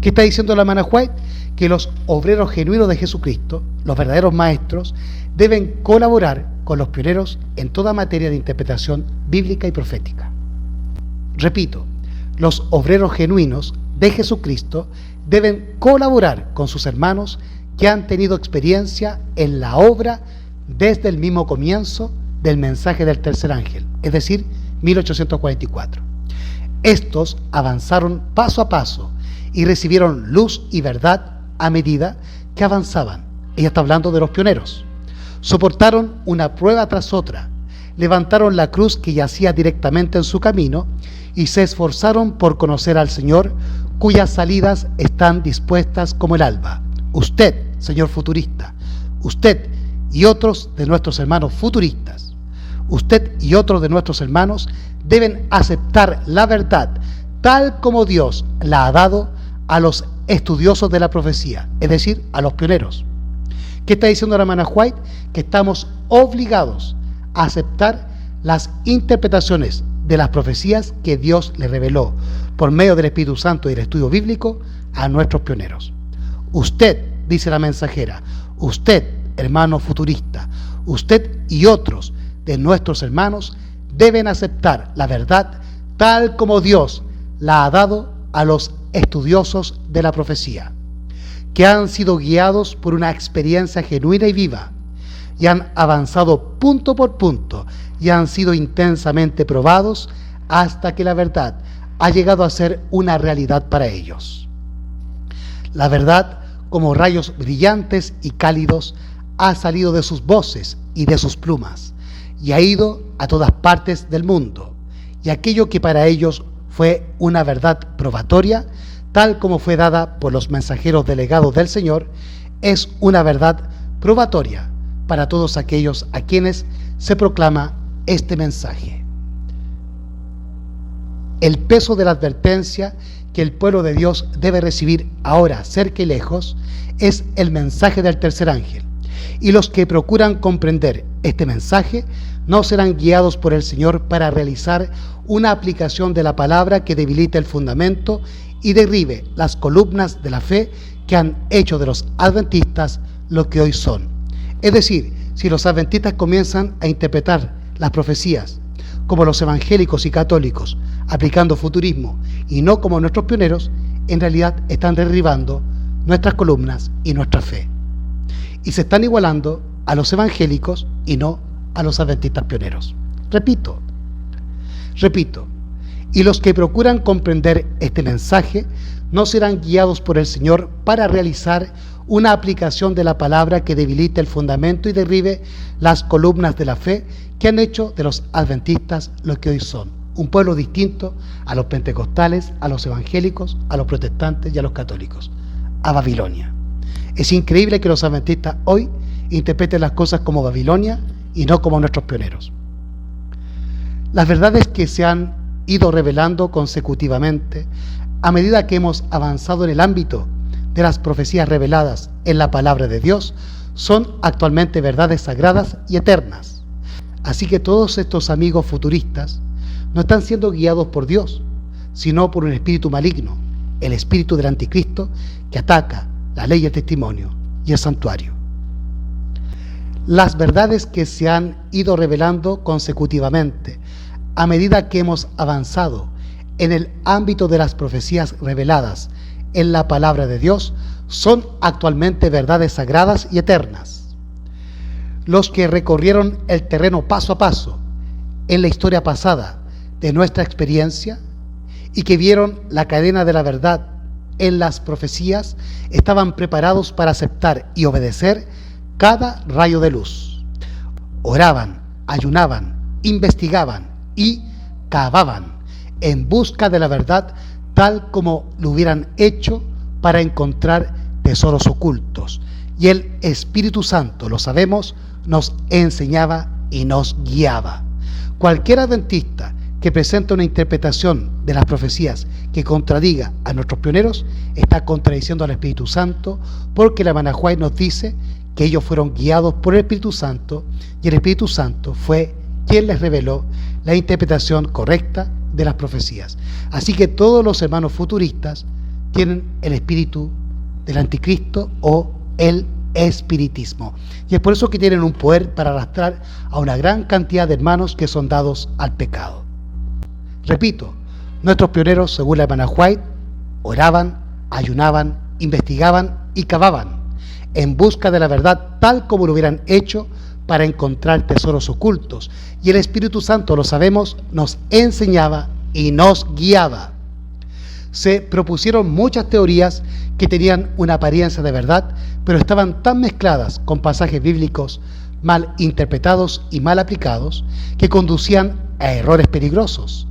¿Qué está diciendo la hermana White? Que los obreros genuinos de Jesucristo, los verdaderos maestros, deben colaborar con los pioneros en toda materia de interpretación bíblica y profética. Repito, los obreros genuinos de Jesucristo deben colaborar con sus hermanos que han tenido experiencia en la obra desde el mismo comienzo del mensaje del tercer ángel, es decir, 1844. Estos avanzaron paso a paso y recibieron luz y verdad a medida que avanzaban. Ella está hablando de los pioneros. Soportaron una prueba tras otra, levantaron la cruz que yacía directamente en su camino y se esforzaron por conocer al Señor, cuyas salidas están dispuestas como el alba. Usted, señor futurista, usted y otros de nuestros hermanos futuristas, usted y otros de nuestros hermanos deben aceptar la verdad tal como Dios la ha dado a los estudiosos de la profecía, es decir, a los pioneros. ¿Qué está diciendo la hermana White? Que estamos obligados a aceptar las interpretaciones de las profecías que Dios le reveló por medio del Espíritu Santo y del estudio bíblico a nuestros pioneros. Usted, dice la mensajera, usted, hermano futurista, usted y otros de nuestros hermanos deben aceptar la verdad tal como Dios la ha dado a los estudiosos de la profecía, que han sido guiados por una experiencia genuina y viva, y han avanzado punto por punto, y han sido intensamente probados hasta que la verdad ha llegado a ser una realidad para ellos. La verdad, como rayos brillantes y cálidos, ha salido de sus voces y de sus plumas, y ha ido a todas partes del mundo, y aquello que para ellos fue una verdad probatoria, tal como fue dada por los mensajeros delegados del Señor, es una verdad probatoria para todos aquellos a quienes se proclama este mensaje. El peso de la advertencia que el pueblo de Dios debe recibir ahora, cerca y lejos, es el mensaje del tercer ángel. Y los que procuran comprender este mensaje no serán guiados por el Señor para realizar una aplicación de la palabra que debilite el fundamento y derribe las columnas de la fe que han hecho de los adventistas lo que hoy son. Es decir, si los adventistas comienzan a interpretar las profecías como los evangélicos y católicos, aplicando futurismo y no como nuestros pioneros, en realidad están derribando nuestras columnas y nuestra fe. Y se están igualando a los evangélicos y no a los adventistas pioneros. Repito, y los que procuran comprender este mensaje no serán guiados por el Señor para realizar una aplicación de la palabra que debilite el fundamento y derribe las columnas de la fe que han hecho de los adventistas lo que hoy son, un pueblo distinto a los pentecostales, a los evangélicos, a los protestantes y a los católicos, a Babilonia. Es increíble que los adventistas hoy interpreten las cosas como Babilonia y no como nuestros pioneros. Las verdades que se han ido revelando consecutivamente a medida que hemos avanzado en el ámbito de las profecías reveladas en la palabra de Dios son actualmente verdades sagradas y eternas. Así que todos estos amigos futuristas no están siendo guiados por Dios, sino por un espíritu maligno, el espíritu del anticristo que ataca la ley y el testimonio y el santuario. Las verdades que se han ido revelando consecutivamente a medida que hemos avanzado en el ámbito de las profecías reveladas en la palabra de Dios son actualmente verdades sagradas y eternas. Los que recorrieron el terreno paso a paso en la historia pasada de nuestra experiencia y que vieron la cadena de la verdad en las profecías estaban preparados para aceptar y obedecer cada rayo de luz. Oraban, ayunaban, investigaban y cavaban en busca de la verdad tal como lo hubieran hecho para encontrar tesoros ocultos. Y el Espíritu Santo, lo sabemos, nos enseñaba y nos guiaba. Cualquier adventista que presente una interpretación de las profecías que contradiga a nuestros pioneros está contradiciendo al Espíritu Santo, porque la Hermana White nos dice que ellos fueron guiados por el Espíritu Santo y el Espíritu Santo fue quien les reveló la interpretación correcta de las profecías. Así que todos los hermanos futuristas tienen el espíritu del anticristo o el espiritismo. Y es por eso que tienen un poder para arrastrar a una gran cantidad de hermanos que son dados al pecado. Repito, nuestros pioneros, según la hermana White, oraban, ayunaban, investigaban y cavaban en busca de la verdad tal como lo hubieran hecho para encontrar tesoros ocultos. Y el Espíritu Santo, lo sabemos, nos enseñaba y nos guiaba. Se propusieron muchas teorías que tenían una apariencia de verdad, pero estaban tan mezcladas con pasajes bíblicos mal interpretados y mal aplicados que conducían a errores peligrosos.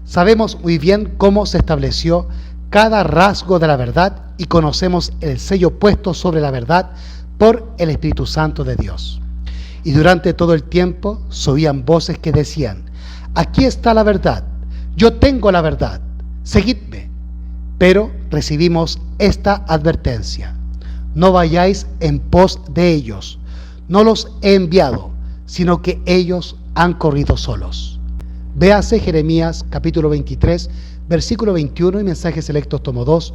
Sabemos muy bien cómo se estableció cada rasgo de la verdad y conocemos el sello puesto sobre la verdad por el Espíritu Santo de Dios. Y durante todo el tiempo se oían voces que decían: aquí está la verdad, yo tengo la verdad, seguidme. Pero recibimos esta advertencia: no vayáis en pos de ellos, no los he enviado, sino que ellos han corrido solos. Véase Jeremías capítulo 23, versículo 21 y Mensajes Selectos tomo 2,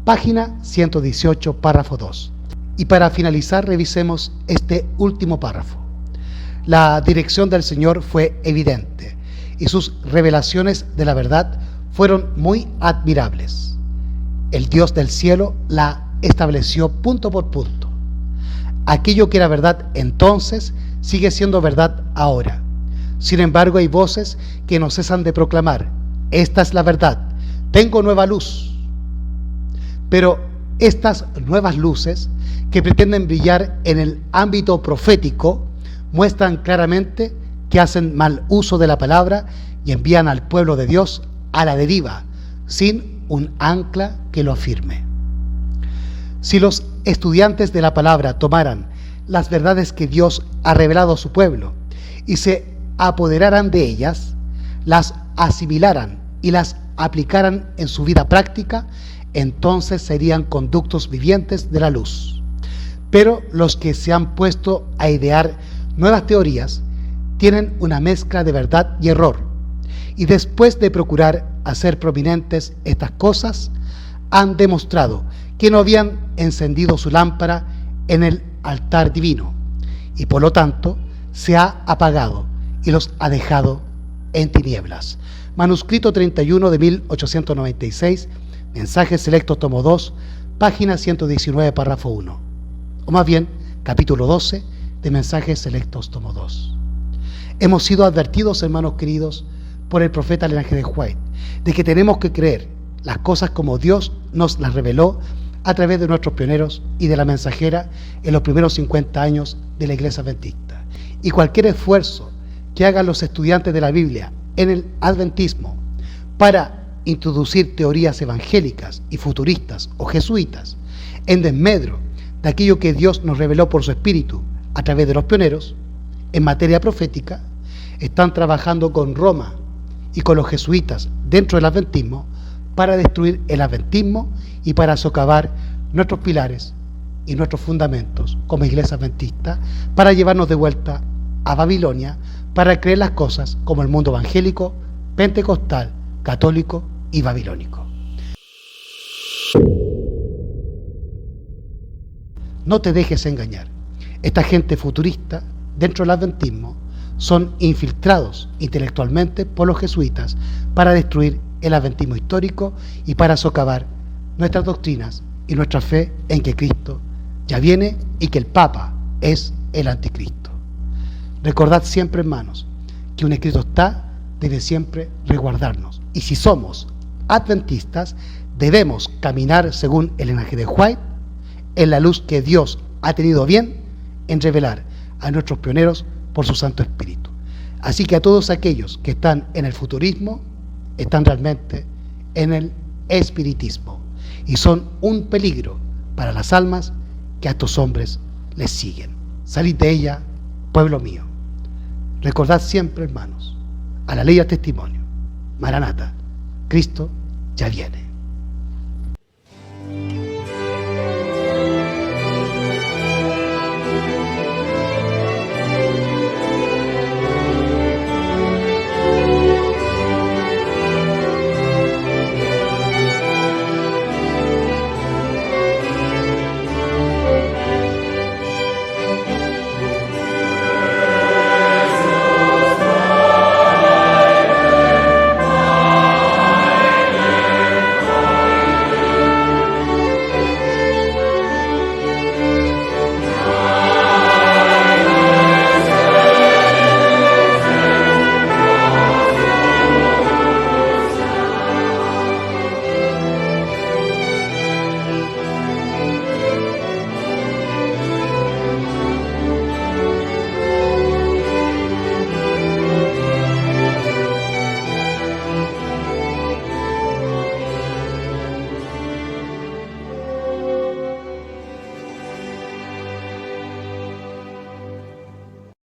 página 118, párrafo 2. Y para finalizar, revisemos este último párrafo. La dirección del Señor fue evidente y sus revelaciones de la verdad fueron muy admirables. El Dios del cielo la estableció punto por punto. Aquello que era verdad entonces sigue siendo verdad ahora. Sin embargo, hay voces que no cesan de proclamar: esta es la verdad, tengo nueva luz. Pero estas nuevas luces que pretenden brillar en el ámbito profético muestran claramente que hacen mal uso de la palabra y envían al pueblo de Dios a la deriva, sin un ancla que lo afirme. Si los estudiantes de la palabra tomaran las verdades que Dios ha revelado a su pueblo y se apoderaran de ellas, las asimilaran y las aplicaran en su vida práctica, entonces serían conductos vivientes de la luz. Pero los que se han puesto a idear nuevas teorías tienen una mezcla de verdad y error, y después de procurar hacer prominentes estas cosas, han demostrado que no habían encendido su lámpara en el altar divino, y por lo tanto se ha apagado y los ha dejado en tinieblas. Manuscrito 31 de 1896, Mensajes Selectos, tomo 2, página 119, párrafo 1. O más bien, capítulo 12 de Mensajes Selectos, tomo 2. Hemos sido advertidos, hermanos queridos, por el profeta Ellen G. White, de que tenemos que creer las cosas como Dios nos las reveló a través de nuestros pioneros y de la mensajera en los primeros 50 años de la Iglesia Adventista. Y cualquier esfuerzo que hagan los estudiantes de la Biblia en el adventismo para introducir teorías evangélicas y futuristas o jesuitas en desmedro de aquello que Dios nos reveló por su Espíritu a través de los pioneros en materia profética, están trabajando con Roma y con los jesuitas dentro del adventismo para destruir el adventismo y para socavar nuestros pilares y nuestros fundamentos como iglesia adventista, para llevarnos de vuelta a Babilonia, para creer las cosas como el mundo evangélico, pentecostal, católico y babilónico. No te dejes engañar. Esta gente futurista dentro del adventismo son infiltrados intelectualmente por los jesuitas para destruir el adventismo histórico y para socavar nuestras doctrinas y nuestra fe en que Cristo ya viene y que el Papa es el anticristo. Recordad siempre, hermanos, que un escrito está, debe siempre resguardarnos. Y si somos adventistas, debemos caminar según el Ellen G. White, en la luz que Dios ha tenido bien en revelar a nuestros pioneros por su Santo Espíritu. Así que a todos aquellos que están en el futurismo, están realmente en el espiritismo y son un peligro para las almas que a estos hombres les siguen. Salid de ella, pueblo mío. Recordad siempre, hermanos, a la ley y al testimonio. Maranata, Cristo ya viene.